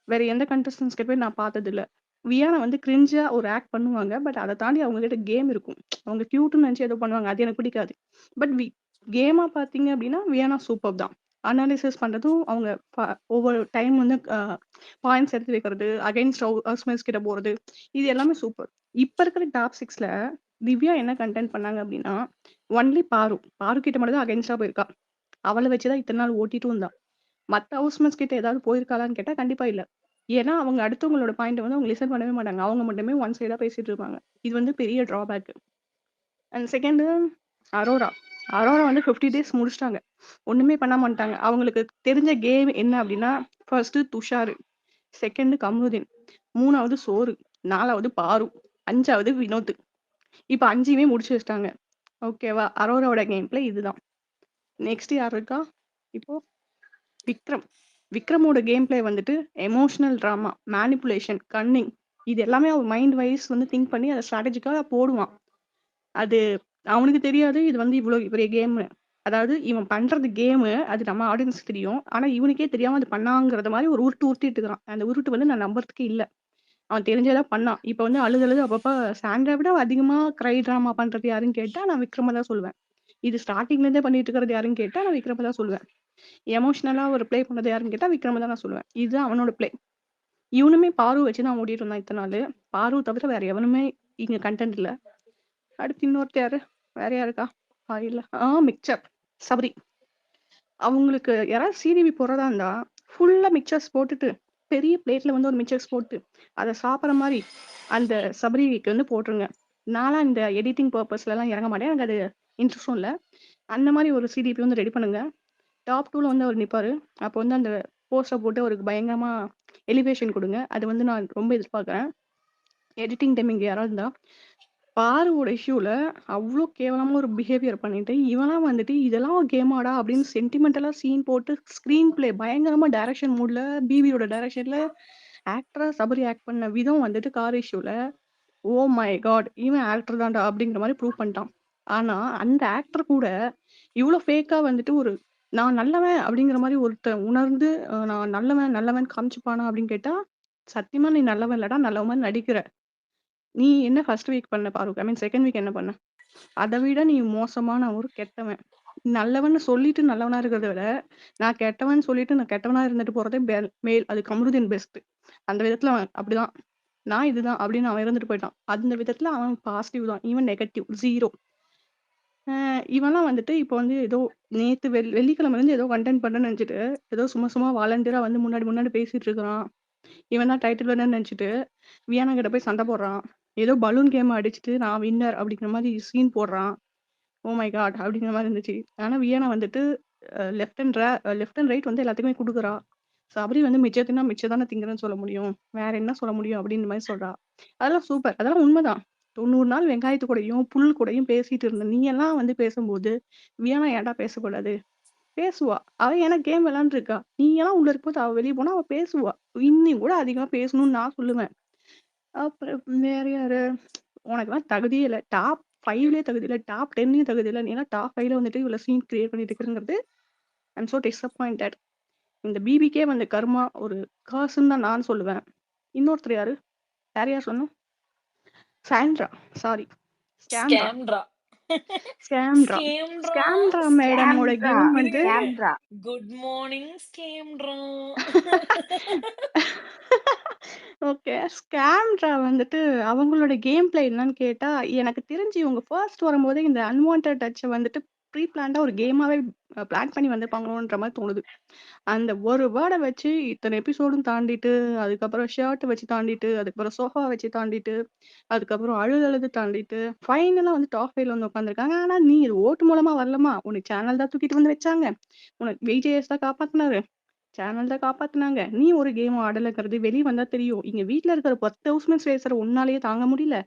வேற எந்த கண்டஸ்டன்ட்ஸ் கிட்ட போய் நான் பார்த்ததில்ல. வியானா வந்து கிரிஞ்சா ஒரு ஆக்ட் பண்ணுவாங்க. பட் அத தாண்டி அவங்க கிட்ட கேம் இருக்கும். அவங்க கியூட்ன்னு நினைச்சு ஏதோ பண்ணுவாங்க. அது எனக்கு பிடிக்காது. பட் கேமா பார்த்தீங்க அப்படின்னா, வியானா சூப்பர் தான். அனாலிசிஸ் பண்றதும் அவங்க ஒவ்வொரு டைம் வந்து பாயிண்ட்ஸ் எடுத்து வைக்கிறது, அகைன்ஸ்ட் ஹவுஸ்மேட்ஸ் கிட்ட போறது, இது எல்லாமே சூப்பர். இப்ப இருக்கிற டாப் 6ல திவ்யா என்ன கன்டென்ட் பண்ணாங்க அப்படின்னா, ஒன்லி பாரு. பாரு கிட்ட மட்டும் தான் அகைன்ஸ்டா போயிருக்கா. அவள வச்சு தான் இத்தன நாள் ஓட்டிட்டும் இருந்தா. மத்த ஹவுஸ்மேட்ஸ் கிட்ட ஏதாவது போயிருக்காளான்னு கேட்டா, கண்டிப்பா இல்ல. ஏன்னா, அவங்க அடுத்தவங்களோட பாயிண்ட்ட வந்து அவங்க லிசன் பண்ணவே மாட்டாங்க. அவங்க மட்டுமே ஒன் சைடா பேசிட்டு இருப்பாங்க. இது வந்து பெரிய drawback. And second Arora. Arora வந்து 50 டேஸ் முடிச்சுட்டாங்க. ஒண்ணுமே பண்ணாம வந்துட்டாங்க. அவங்களுக்கு தெரிஞ்ச கேம் என்ன அப்படின்னா, ஃபர்ஸ்ட்டு துஷாரு, செகண்டு கம்ருதீன், 3வது சோறு, 4வது பாரு, 5வது வினோத். இப்ப 5யுமே முடிச்சு வச்சுட்டாங்க. ஓகேவா? அரோராவோட கேம் பிளே இதுதான். நெக்ஸ்ட் யார் இருக்கா? இப்போ விக்ரம். விக்ரமோட கேம் பிளே வந்துட்டு எமோஷனல் ட்ராமா, மேனிபுலேஷன், கன்னிங் இது எல்லாமே அவன் மைண்ட் வைஸ் வந்து திங்க் பண்ணி அதை ஸ்ட்ராட்டஜிக்காக போடுவான். அது அவனுக்கு தெரியாது இது வந்து இவ்வளோ பெரிய கேம்னு. அதாவது இவன் பண்றது கேமு அது நம்ம ஆடியன்ஸ்க்கு தெரியும். ஆனா இவனுக்கே தெரியாம அது பண்ணாங்கிறத மாதிரி ஒரு உருட்டு உருட்டிட்டு இருக்கிறான். அந்த உருட்டு வந்து நான் நம்புறதுக்கே இல்ல. அவன் தெரிஞ்சேதான் பண்ணான். இப்ப வந்து அழுது அப்பப்ப சாண்ட்ரா விட அதிகமா கிரை ட்ராமா பண்றது யாருன்னு கேட்டா நான் விக்ரம தான் சொல்லுவேன். இது ஸ்டார்டிங்ல இருந்தே பண்ணிட்டு இருக்கிறது யாருன்னு கேட்டா நான் விக்ரம தான் சொல்லுவேன். எமோஷனலா ஒரு ப்ளே பண்ணது யாருன்னு கேட்டா விக்ரம தான் நான் சொல்லுவேன். இதுதான் அவனோட ப்ளே. இவனுமே பாரு வச்சு தான் ஓடிட்டு இருந்தான் இத்தனை நாள். பாரு தவிர வேற எவனுமே இங்க கண்டென்ட் இல்ல. அடுத்து இன்னொருத்தர் யாரு? வேற யாருக்கா? இல்ல மிக்சர் சபரி. அவங்களுக்கு யாராவது சிடிவி போடுறதா இருந்தா ஃபுல்லா மிக்சர்ஸ் போட்டுட்டு பெரிய பிளேட்ல வந்து ஒரு மிக்சர்ஸ் போட்டு அதை சாப்பிட்ற மாதிரி அந்த சபரிக்கு வந்து போட்டுருங்க. நான்லாம் இந்த எடிட்டிங் பர்பஸ்ல எல்லாம் இறங்க மாட்டேன். எனக்கு அது இன்ட்ரெஸ்டும் இல்லை. அந்த மாதிரி ஒரு சிடிபி வந்து ரெடி பண்ணுங்க. டாப் 2ல வந்து அவர் நிப்பாரு. அப்போ வந்து அந்த போஸ்டர் போட்டு அவருக்கு பயங்கரமா எலிவேஷன் கொடுங்க. அது வந்து நான் ரொம்ப எதிர்பார்க்குறேன். எடிட்டிங் டைம் இங்கே யாராவது இருந்தா பாருவோட இஷ்யூல அவ்வளோ கேவலமா ஒரு பிஹேவியர் பண்ணிட்டு இவனா வந்துட்டு இதெல்லாம் ஒரு கேமாடா அப்படின்னு சென்டிமெண்டலா சீன் போட்டு ஸ்கிரீன் பிளே பயங்கரமா டைரக்ஷன் மூட்ல பிபியோட டைரக்ஷன்ல ஆக்டரா சபரி ஆக்ட் பண்ண விதம் வந்துட்டு கார் இஷ்யூல ஓ மை காட் இவன் ஆக்டர் தான்டா அப்படிங்கிற மாதிரி ப்ரூவ் பண்ணிட்டான். ஆனா அந்த ஆக்டர் கூட இவ்வளோ ஃபேக்கா வந்துட்டு ஒரு நான் நல்லவன் அப்படிங்கிற மாதிரி ஒருத்தன் உணர்ந்து நான் நல்லவன் காமிச்சுப்பானா அப்படின்னு கேட்டா சத்தியமா நீ நல்லவன் இல்லடா, நல்லவன் மாதிரி நடிக்கிற. நீ என்ன ஃபர்ஸ்ட் வீக் பண்ண பாரு, ஐ மீன் செகண்ட் வீக் என்ன பண்ண? அதை விட நீ மோசமான ஒரு கெட்டவன். நல்லவன்னு சொல்லிட்டு நல்லவனா இருக்கிறத விட நான் கெட்டவன் சொல்லிட்டு நான் கெட்டவனா இருந்துட்டு போறதே மேல். அது கமருதீன் பெஸ்ட். அந்த விதத்துல அவன் அப்படிதான். நான் இதுதான் அப்படின்னு அவன் இருந்துட்டு போயிட்டான். அந்த விதத்துல அவன் பாசிட்டிவ் தான், இவன் நெகட்டிவ் 0. இவன்லாம் வந்துட்டு இப்போ வந்து ஏதோ நேத்து வெள்ளிக்கிழமை இருந்து ஏதோ கண்டென்ட் பண்ணணும்னு நினைச்சிட்டு ஏதோ சும்மா வாலண்டியரா வந்து முன்னாடி பேசிட்டு இருக்கிறான். இவன் தான் டைட்டில் வேணும்னு நினைச்சிட்டு வியானா கிட்ட போய் சண்டை போடுறான். ஏதோ பலூன் கேம் அடிச்சுட்டு நான் வின்னர் அப்படிங்கிற மாதிரி சீன் போடுறான். ஓ மை காட் அப்படிங்கிற மாதிரி இருந்துச்சு. ஆனா வியானா வந்துட்டு லெஃப்ட் அண்ட் ரைட் வந்து எல்லாத்துக்குமே கொடுக்குறா. சபரி வந்து மிச்சத்தினா மிச்சம் தானே திங்கிறேன்னு சொல்ல முடியும், வேற என்ன சொல்ல முடியும் அப்படின்ற மாதிரி சொல்றா. அதெல்லாம் சூப்பர், அதெல்லாம் உண்மைதான். 90 நாள் வெங்காயத்து கூடயும் புல் கூடயும் பேசிட்டு இருந்த நீ எல்லாம் வந்து பேசும்போது வியானா ஏன்டா பேசக்கூடாது? பேசுவா. அவ ஏன்னா கேம் விளையாண்டுருக்கா. நீ எல்லாம் உள்ள இருக்கும்போது அவ வெளியே போனா அவ பேசுவா. இன்னும் கூட அதிகமா பேசணும்னு நான் சொல்லுவேன். அப்புறம் வேற யாரு? உனக்கெல்லாம் தகுதியே இல்லை. டாப் 5லயே தகுதி இல்லை, டாப் 10லயும் தகுதி இல்லை. ஏன்னா டாப் 5ல வந்துட்டு இவ்வளவு சீன் கிரியேட் பண்ணிட்டு இருக்கிறது ஐம் சோ டிசப்பாயிண்டட். இந்த பிபிக்கே வந்து கர்மா ஒரு காசுன்னு தான் நான் சொல்லுவேன். இன்னொருத்தர் யாரு? வேற யார் சொன்னோம்? சாண்ட்ரா, சாரி ஸ்கேம்ரா. ஸ்கேம்ரா. ஸ்கேம்ரா ஸ்கேம்ரா. ஸ்கேம்ரா மேடமோட ஸ்கேம்ரா கேம் வந்து இருங்க. ஸ்கேம்ரா. குட் மார்னிங் ஸ்கேம்ரா. ஓகே. ஸ்கேம்ரா வந்துட்டு அவங்களோட கேம் பிளே என்னன்னு கேட்டா, எனக்கு தெரிஞ்சு இவங்க ஃபர்ஸ்ட் வரும்போதே இந்த அன்வான்டட் டச்ச வந்துட்டு ப்ரீ பிளான்டா ஒரு கேமாவே பிளான் பண்ணி வந்திருப்பாங்களோன்ற மாதிரி தோணுது. அந்த ஒரு வேர்ட வச்சு இத்தனை எபிசோடும் தாண்டிட்டு, அதுக்கப்புறம் ஷர்ட் வச்சு தாண்டிட்டு, அதுக்கப்புறம் சோஃபா வச்சு தாண்டிட்டு, அதுக்கப்புறம் அழுது தாண்டிட்டு, ஃபைனலா வந்து டாப் 5ல வந்து உட்காந்துருக்காங்க. ஆனா நீ இது ஓட்டு மூலமா வரலமா? உனக்கு சேனல் தான் தூக்கிட்டு வந்து வச்சாங்க. உனக்கு விஜேஎஸ் தான் காப்பாத்துனாரு. சேனல் தான் காப்பாத்துனாங்க. நீ ஒரு கேம் ஆடலங்கிறது வெளிய வந்தா தெரியும். இங்க வீட்ல இருக்கிற 10 ஹவுஸ்மேட்ஸ் பேசுற உன்னாலேயே தாங்க முடியல.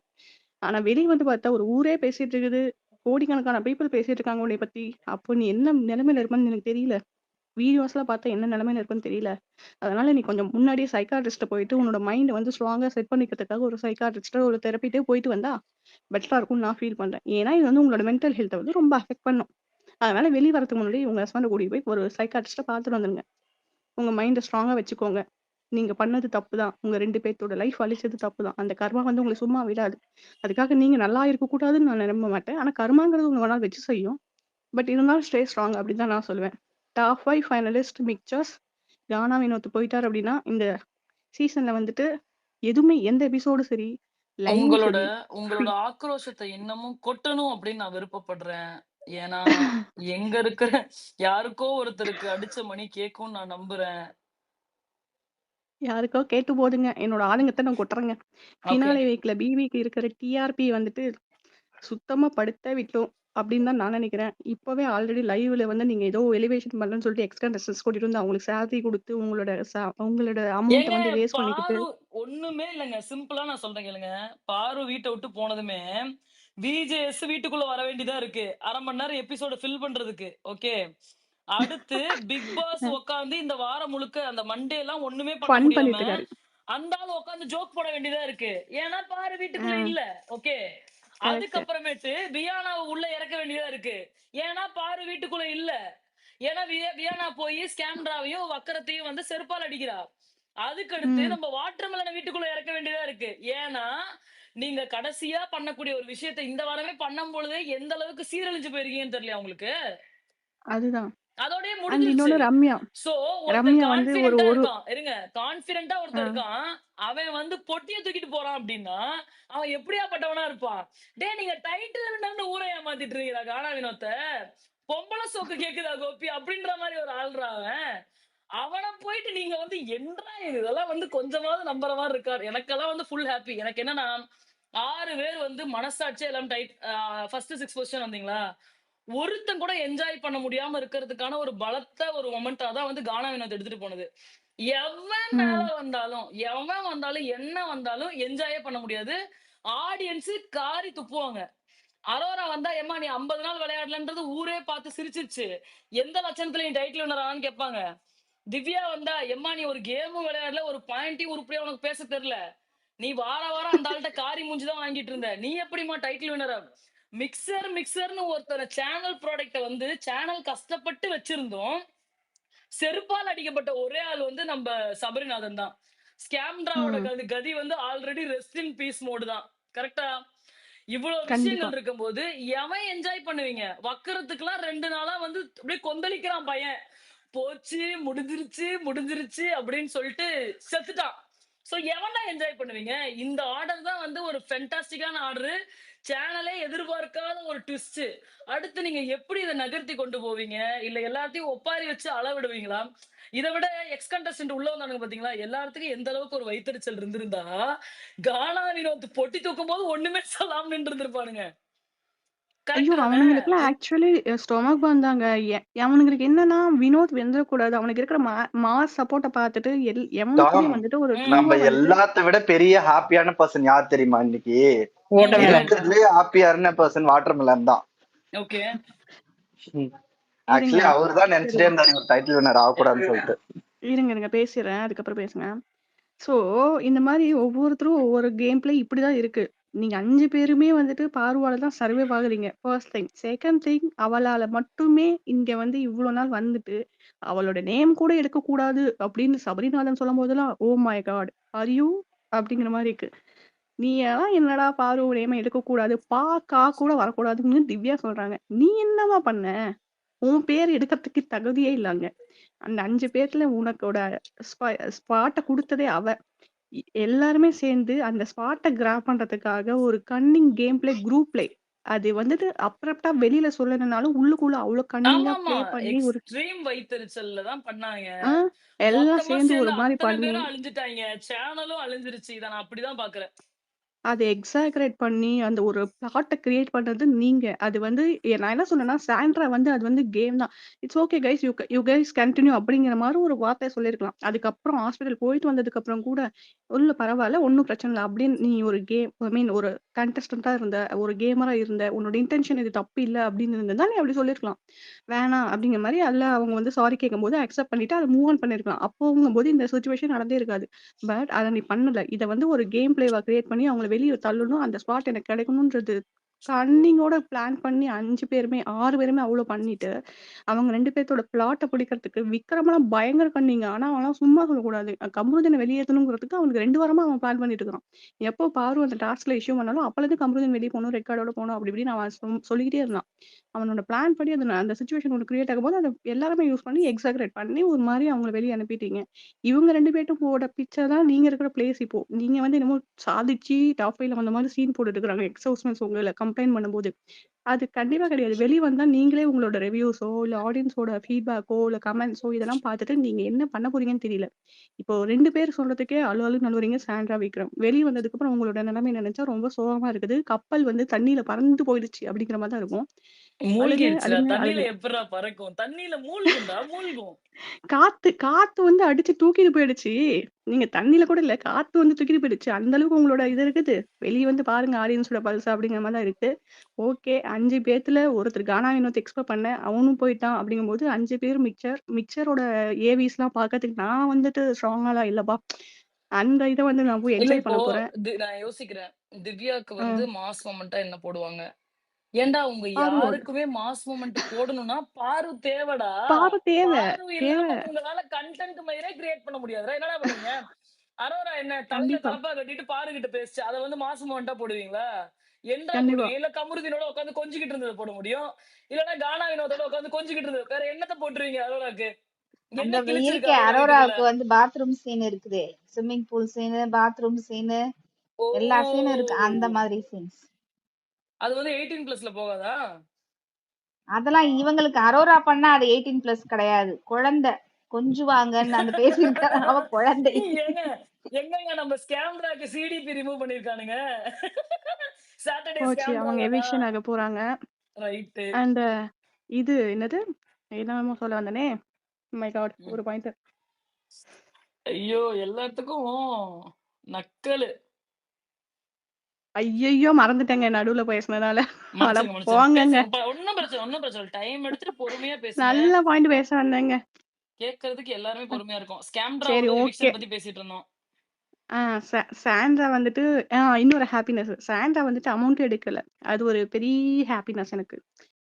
ஆனா வெளிய வந்து பார்த்தா ஒரு ஊரே பேசிட்டு இருக்குது. கோடிக்கணக்கான பீப்பிள் பேசிட்டு இருக்காங்க உன்னைய பத்தி. அப்போ நீ என்ன நிலைமையில இருப்பன்னு எனக்கு தெரியல. வீடியோஸ்லாம் பார்த்தா என்ன நிலைமையில இருக்குன்னு தெரியல. அதனால நீ கொஞ்சம் முன்னாடியே சைக்காட்ரிஸ்ட்ட போயிட்டு உன்னோட மைண்ட வந்து ஸ்ட்ராங்கா செட் பண்ணிக்கிறதுக்காக ஒரு சைக்காட்ரிஸ்ட்டோ, ஒரு தெரபிட்டோ போயிட்டு வந்தா பெட்டரா இருக்கும்னு நான் ஃபீல் பண்றேன். ஏன்னா இது வந்து உங்களோட மென்டல் ஹெல்த்த வந்து ரொம்ப அஃபெக்ட் பண்ணும். அதனால வெளிய வரதுக்கு முன்னாடி உங்க ஹஸ்பண்ட கூட்டிட்டு போய் ஒரு சைக்காட்ரிஸ்ட்ட பார்த்துட்டு வந்துருங்க. உங்க மைண்ட ஸ்ட்ராங்கா வச்சுக்கோங்க. நீங்க பண்ணது தப்பு தான். உங்க 2 பேத்தோட லைஃப் அழிச்சது தப்பு தான். அந்த கர்மா வந்து உங்கள சும்மா விடாது. அதுக்காக நீங்க நல்லா இருக்கக்கூடாதுன்னு நான் நம்ப மாட்டேன். ஆனா கர்மாங்கிறது உங்கள வேணா வச்சு செய்யும். பட் இருந்தாலும் ஸ்டே ஸ்ட்ராங் அப்படின்னு தான் நான் சொல்லுவேன். டாப் 5 ஃபைனலிஸ்ட் மிக்சர்ஸ் கானா வினோத் போயிட்டார் அப்படின்னா, இந்த சீசன்ல வந்துட்டு எதுவுமே எந்த எபிசோடும் சரி, லைவும் உங்களோட சரி, உங்களோட ஆக்ரோஷத்தை இன்னமும் கொட்டணும் அப்படின்னு நான் விருப்பப்படுறேன். ஏன்னா, எங்க இருக்கிற யாருக்கோ ஒருத்தருக்கு அடிச்ச மணி கேட்கும்னு நான் நம்புறேன். யாருக்கோ கேட்டு போதுங்க. என்னோட ஆதங்கத்த நான் கொட்டுறேங்க. ஓகே. ஃபினாலே வீக்ல பிபிக்கு இருக்கிற டிஆர்பி வந்துட்டு சுத்தமா படுத்த விட்டோம் அப்படின்னு தான் நான் நினைக்கிறேன். இப்பவே ஆல்ரெடி லைவ்ல வந்து நீங்க ஏதோ எலிவேஷன் பண்ணலன்னு சொல்லிட்டு எக்ஸ்ட்ரா ரெசல்ஸ் கூட்டிட்டு வந்து அவங்களுக்கு சேலரி குடுத்து உங்களோட அமௌண்ட்ட ஏங்க வந்து வேஸ்ட் பண்ணிக்கிட்டு பாரு ஒண்ணுமே இல்லங்க. சிம்பிளா நான் சொல்றேன் கேளுங்க. பாரு வீட்ட விட்டு போனதுமே, விஜேஎஸ் வீட்டுக்குள்ள வர வேண்டியதா இருக்கு. 1/2 மணி நேரம் எபிசோட ஃபில் பண்றதுக்கு. ஓகே. அடுத்து பிக் பாஸ் உட்கார்ந்து இந்த வாரம் முழுக்க அந்த மண்டே எல்லாம் ஒண்ணுமே பண்ண ஃபன் முடியாம, பண்ணிட்டு இருக்காரு. அந்த ஆள் உட்கார்ந்து ஜோக் போட வேண்டியதா இருக்கு. ஏன்னா பாரு ஆ, வீட்டுக்குள்ள இல்ல. ஓகே. கரெக்ட். அதுக்கப்புறமேட்டு வியானாவை உள்ள இறக்க வேண்டியதா இருக்கு. ஏன்னா பாரு வீட்டுக்குள்ள இல்ல. ஏன்னா வியானா போய் ஸ்கேம்ராவையும் வக்கரத்தையும் வந்து செருப்பால் அடிக்கிறா. அதுக்கடுத்து ம். நம்ம வாட்டர்மெலனை வீட்டுக்குள்ள இறக்க வேண்டியதா இருக்கு. ஏன்னா நீங்க கடைசியா பண்ணக்கூடிய ஒரு விஷயத்தை இந்த வாரமே பண்ணும் பொழுதே எந்த அளவுக்கு சீரழிஞ்சு போயிருக்கீங்கன்னு தெரியல உங்களுக்கு. அதுதான். அதோடய அண்ட் முடிஞ்சிருச்சு. இன்னொன்னு ரம்யா. சோ ஒருத்தன் ரம்யா வந்து ஒரு கான்பிடென்டா ஒரு இருக்கான். இருங்க. கான்பிடென்டா ஆ, ஒருத்தன் இருக்கான். அவன் வந்து பொட்டிய தூக்கிட்டு போறான் அப்படின்னா, அவன் எப்படியாப்பட்டவனா இருப்பான்? டேய் நீங்க டைட்டில் வின்னர்னு ஊரை ஏமாத்திட்டு இருக்கீங்களா கானா வினோத்த? பொம்பள சோக்கு கேக்குதா கோபி அப்படின்ற மாதிரி ஒரு ஆள்றா அவன். அவன போயிட்டு நீங்க வந்து என்றா இது? இதெல்லாம் வந்து கொஞ்சமாவது நம்புற மாதிரி இருக்கா? எனக்கெல்லாம் வந்து ஃபுல் ஹாப்பி. எனக்கு என்னன்னா 6 பேர் வந்து மனசாட்சியா எல்லாம் ஃபர்ஸ்ட் 6 பொசிஷன் வந்தீங்களா? ஒருத்தன் கூட என்ஜாய் பண்ண முடியாம இருக்கிறதுக்கான ஒரு பலத்த ஒரு மொமெண்டா தான் வந்து கானா வினோத் எடுத்துட்டு போனது. எவன் மேல ம். வந்தாலும், எவன் வந்தாலும், என்ன வந்தாலும் என்ஜாயே பண்ண முடியாது. ஆடியன்ஸ் காரி துப்புவாங்க. அரோரா வந்தா, "எம்மா நீ 50 நாள் விளையாடலன்றது ஊரே பார்த்து சிரிச்சிருச்சு. எந்த லட்சணத்துல நீ டைட்டில் வின்னர் ஆனான்னு?" கேட்பாங்க. திவ்யா வந்தா, "எம்மா நீ ஒரு கேமும் விளையாடல, ஒரு பாயிண்ட்டையும் உருப்படியா உனக்கு பேச தெரியல. நீ வாரம் அந்த ஆள்ட்ட காரி மூஞ்சி தான் வாங்கிட்டு இருந்த. நீ எப்படிம்மா டைட்டில் வின்னர்?" மிக்சர்னு ஒருத்தர சேனல் ப்ராடக்ட்ட வந்து சேனல் கஷ்டப்பட்டு வச்சிருந்தோம். செருப்பால் அடிக்கப்பட்ட ஒரே ஆள் வந்து நம்ப சபரிநாதன் தான். ஸ்கேம்ட்ராவோட ம். கதி வந்து already rest in peace mode தான். கரெக்ட்டா? இவ்வளவு கண்டிப்பா. விஷயங்கள் இருக்கும்போது, எவன் என்ஜாய் பண்ணுவீங்க? வக்கரத்துக்குலாம் 2 நாளா வந்து அப்படியே கொந்தளிக்கிறான் பையன். போச்சு, முடிஞ்சிருச்சு, முடிஞ்சிருச்சு அப்படின்னு சொல்லிட்டு செத்துட்டான். சோ எவன்டா என்ஜாய் பண்ணுவீங்க? இந்த ஆர்டர் தான் வந்து ஒரு ஃபென்டாஸ்டிக்கான ஆர்டரு. சேனலே எதிர்பார்க்காத ஒரு ட்விஸ்ட். அடுத்து நீங்க எப்படி இத நகர்த்தி கொண்டு போவீங்க? இல்ல எல்லாத்தையும் ஒப்பாரி வச்சு அளவிடுவீங்களா? இத விட எக்ஸ் கண்டஸ்டன்ட் உள்ள வந்தானுங்க பாத்தீங்களா? எல்லாத்துக்கும் எந்த அளவுக்கு ஒரு வயித்தெரிச்சல் இருந்திருந்தா, கானா வினோத் பொட்டி தூக்கும்போது ஒண்ணுமே சொல்லாம நின்று இருந்திருப்பானுங்க. ஐயோ! கரெக்ட் தானே? அவனுங்களுக்குலாம் ஆக்சுவலி ஸ்டொமக் பர்ன் தாங்க. அவனுங்களுக்கு என்னன்னா, வினோத் வெந்துறக்கூடாது. அவனுக்கு இருக்கிற மாஸ் சப்போர்ட்ட பார்த்துட்டு எவனுக்குமே டாம், வந்துட்டு ஒரு ம். ட்ரூவா நம்ம வந்துட்டு எல்லாத்த விட பெரிய ஹாப்பியான பர்சன் யார் தெரியுமா இன்னைக்கு? ஓட்டர் யாரு? இருக்கிறதுலயே ஹாப்பியான பர்சன் வாட்டர்மெலன் தான். ஓகே. இருங்க. ஆக்சுவலி அவர் தான் சரி. நினைச்சிட்டே இருந்தாரு இவர் டைட்டில் வின்னர் ஆகக்கூடாதுன்னு சொல்லிட்டு. இருங்க பேசிர்றேன். அதுக்கப்புறம் பேசுங்க. ஸோ, இந்த மாரி ஒவ்வொருத்தரும் ஒவ்வொரு கேம் பிளே இப்படிதான் இருக்கு. நீங்க 5 பேருமே வந்துட்டு பார்வால தான் சர்வைவ் ஆகுறீங்க. First thing. செகண்ட் திங் அவளால மட்டுமே இங்க வந்து இவ்ளோ நாள் வந்துட்டு, அவளோட நேம் கூட எடுக்கக்கூடாது அப்படின்னு சபரிநாதன் சொல்லும்போதெல்லாம், "oh my god! Are you?" அப்படிங்கிற மாரி இருக்கு. "நீ எல்லாம் என்னடா பாரு நேம எடுக்கக்கூடாது. பா, கா கூட வரக்கூடாதுன்னு" திவ்யா சொல்றாங்க. "நீ என்னம்மா பண்ண? உன் பேர் எடுக்கறதுக்கு தகுதியே இல்ல அங்க. அந்த 5 பேர்ல உனக்கோட ஸ்பாட்ட குடுத்ததே அவ. எல்லாருமே சேர்ந்து அந்த ஸ்பாட்ட கிராப் பண்றதுக்காக ஒரு Canning game play, group play. அது வந்துட்டு அப்ரப்ட்டா வெளியில சொல்லணும்னாலும், உள்ளுக்குள்ள அவ்ளோ கன்னிங்கா ஆமாமா. ப்ளே பண்ணி ஒரு எக்ஸ்ட்ரீம் வயித்தெரிச்சல்ல தான் பண்ணாங்க. எல்லாம் மொத்தமா சேர்ந்து சேர்ந்து ஒரு மாரி அத்தன பண்ணி பேரும் அழிஞ்சுட்டாய்ங்க. சேனலும் அழிஞ்சிருச்சு. இத நான் அப்படிதான் பார்க்கிறேன். அத எக்ஸாகரேட் பண்ணி, அந்த ஒரு பிளாட்ட கிரியேட் பண்றது நீங்க. அது வந்து நான் என்ன சொன்னேன்னா, சாண்ட்ரா வந்து அது வந்து கேம் தான். It's okay guys you guys continue அப்படிங்கிற மாரி ஒரு வார்த்தைய சொல்லியிருக்கலாம். அதுக்கப்புறம் ஹாஸ்பிட்டல் போயிட்டு வந்ததுக்கப்புறம் கூட, "இல்ல பரவால்ல, ஒண்ணும் பிரச்சனை இல்ல." அப்படின்னு நீ ஒரு கேம் ஐ மீன் ஒரு கண்டெஸ்டன்ட்டா இருந்த, ஒரு கேமரா இருந்த, உன்னோட இன்டென்ஷன் இது தப்பு இல்ல அப்படின்னு இருந்திருந்தா, நீ அப்படி சொல்லியிருக்கலாம். வேணாம் அப்படிங்கிற மாரி அதுல அவங்க வந்து சாரி கேட்கும்போது அக்செப்ட் பண்ணிட்டு அத மூவ் ஆன் பண்ணியிருக்கலாம். அப்போங்கும்போது இந்த சிச்சுவேஷன் நடந்தே இருக்காது. பட் அத நீ பண்ணல. இத வந்து ஒரு கேம் பிளேவா கிரியேட் பண்ணி அவங்கள வெளிய தள்ளணும். அந்த ஸ்பாட் எனக்கு கிடைக்கணும்ன்றது கன்னிங்கோட பிளான் பண்ணி 5 பேருமே 6 பேருமே அவ்ளோ பண்ணிட்டு, அவங்க 2 பேத்தோட பிளாட்ட பிடிக்கிறதுக்கு விக்ரம்லாம் பயங்கர கன்னிங்க. ஆனா அவன்லாம் சும்மா சொல்லக்கூடாது. கமருதீன வெளியேத்தணுங்கிறதுக்கு அவனுக்கு 2 வாரமா அவன் பிளான் பண்ணிட்டு இருக்கான். எப்போ பாரு அந்த டாஸ்க்ல இஷ்யூ பண்ணாலும் அப்பலேருந்து கமருதீன் வெளிய போணும், ரெக்கார்டோட போணும் அப்படி இப்படின்னு அவன் சொல்லிக்கிட்டே இருந்தான். அவனோட பிளான் படி அந்த சிச்சுவேஷன் ஒண்ணு கிரியேட் ஆகும்போது அத எல்லாருமே யூஸ் பண்ணி எக்ஸாகரேட் பண்ணி ஒரு மாரி அவங்கள வெளிய அனுப்பிட்டீங்க. இவங்க 2 பேத்தோட பிக்சர் தான் நீங்க இருக்கிற பிளேஸ் இப்போ. நீங்க வந்து என்னமோ சாதிச்சு டாப் 5ல வந்த மாரி சீன் போட்டுட்டு இருக்காங்க. எக்ஸ் ஹவுஸ்மேட்ஸ் உங்கள கம்ப்ளைண்ட் பண்ணும்போது. அது கண்டிப்பா கிடையாது. வெளிய வந்தா நீங்களே உங்களோட ரிவ்யூஸோ, இல்ல ஆடியன்ஸோட ஃபீட்பேக்கோ, இல்ல கமெண்ட்ஸோ இதெல்லாம் பார்த்துட்டு நீங்க என்ன பண்ண போறீங்கன்னு தெரியல. இப்போ 2 பேர் சொல்றதுக்கே அழு அழுன்னு அழுவுறீங்க சாண்ட்ரா, விக்ரம். வெளிய வந்ததுக்கப்புறம் உங்களோட நிலைமைய நினைச்சா ரொம்ப சோகமா இருக்குது. கப்பல் வந்து தண்ணீல பறந்து போயிடுச்சு அப்படிங்கிற மாரி தான் இருக்கும். அழுங்க, மூழ்கிடுச்சுடா. அழுங்க, தண்ணீல அழுங்க. எப்புட்றா பறக்கும்? தண்ணீல மூழ்கும்டா, மூழ்கும். காத்து வந்து அடிச்சு தூக்கிட்டு போயிடுச்சு. நீங்க தண்ணீல கூட இல்ல. காத்து வந்து தூக்கிட்டு போயிடுச்சு. அந்த அளவுக்கு உங்களோட இது இருக்குது. வெளிய வந்து பாருங்க ஆடியன்ஸோட பல்ஸ் அப்படிங்கிற மாரி தான் இருக்கு. ஓகே 5 பேத்துல ஒருத்தர் கானா வினோத் எக்ஸ்பெக்ட் பண்ணேன். அவனும் போயிட்டான் அப்படிங்கும்போது 5 பேர் மிக்சரோட ஏவிஸ்லாம் பார்க்கறதுக்கு நான் வந்துட்டு ஸ்ட்ராங்காலாம் இல்லப்பா. அந்த இத வந்து நான் போய் இல்ல என்ஜாய் இப்போ பண்ண போறேன். நான் யோசிக்கிறேன். திவ்யாக்கு ஆ. வந்து மாஸ் மொமெண்ட்டா என்ன போடுவாங்க? ஏன்டா உங்க பார்வோடு. யாருக்குமே மாஸ் மொமெண்ட் போடணும்னா பாரு தேவடா. பாரு தேவ. பாரு தேவ. இல்லாம உங்களால கன்டென்ட் மயிரே கிரியேட் பண்ண முடியாதுடா. என்னடா பண்ணுவீங்க? அரோரா என்ன தலையில கண்டிப்பா. தலப்பா கட்டிட்டு பாரு கிட்ட பேசுச்சு. அத வந்து மாஸ் மொமெண்ட்டா போடுவீங்களா? என்னடா கண்டிப்பா. போடுவீங்க? இல்ல கமருதீனோட உட்கார்ந்து கொஞ்சிக்கிட்டு இருந்தத போட முடியும். இல்லன்னா கானா வினோதோட உட்கார்ந்து கொஞ்சிக்கிட்டு இருந்தது. வேற என்னத்த போட்டுருவீங்க அரோராக்கு? அந்த என்ன கிழிச்சிருக்கு இருக்கே அரோரா வீட்டுக்குள்ள? அரோராவுக்கு வந்து பாத்ரூம் சீன் இருக்குது. Swimming pool scene, bathroom scene, எல்லா சீனும் இருக்கு. அந்த ஓ! மாதிரி சீன்ஸ். அது வந்து 18+ போகாதா? அதெல்லாம் இவங்களுக்கு அரோரா பண்ணா அது 18+ கிடையாது. குழந்தை. கொஞ்சுவாங்கன்னு அந்த பேசியிருக்காரு. அவ குழந்தை. ஏங்க எங்கங்க நம்ம ஸ்கேம்ராக்கு சிடிபி ரிமூவ் பண்ணிருக்கானுங்க. சாட்டர்டே போச்சு. அவங்க ஸ்கேம்ராலடா. எவிக்ஷன் ஆக போறாங்க. ரைட்டு. அண்ட் இது என்னது? என்னமோ சொல்ல வந்தனே! My god! ம். ஒரு பாயிண்ட். ஐயோ! எல்லாத்துக்கும் நக்கலு. ஐயய்யோ! மறந்துட்டேங்க நடுவுல பேசுனதால. அட மன்னிச்சிருங்க, மன்னிச்சிருங்க. போங்கங்க. பேசுங்க. ஒண்ணும் பிரச்சனை, ஒண்ணும் பிரச்சனை இல்ல. டைம் எடுத்துட்டு பொறுமையா பேசுங்க. நல்ல பாயிண்ட் பேச வந்தேங்க. கேட்கறதுக்கு எல்லாருமே பொறுமையா இருக்கும். சரி ஸ்கேம்ராவோட ஓகே. எவிக்ஷன் பத்தி பேசிட்டு இருந்தோம். ஆ சாண்ட்ரா வந்துட்டு இன்னொரு ஹாப்பினஸ். சாண்ட்ரா வந்துட்டு அமௌண்ட் எடுக்கல. அது ஒரு பெரிய ஹாப்பினஸ் எனக்கு.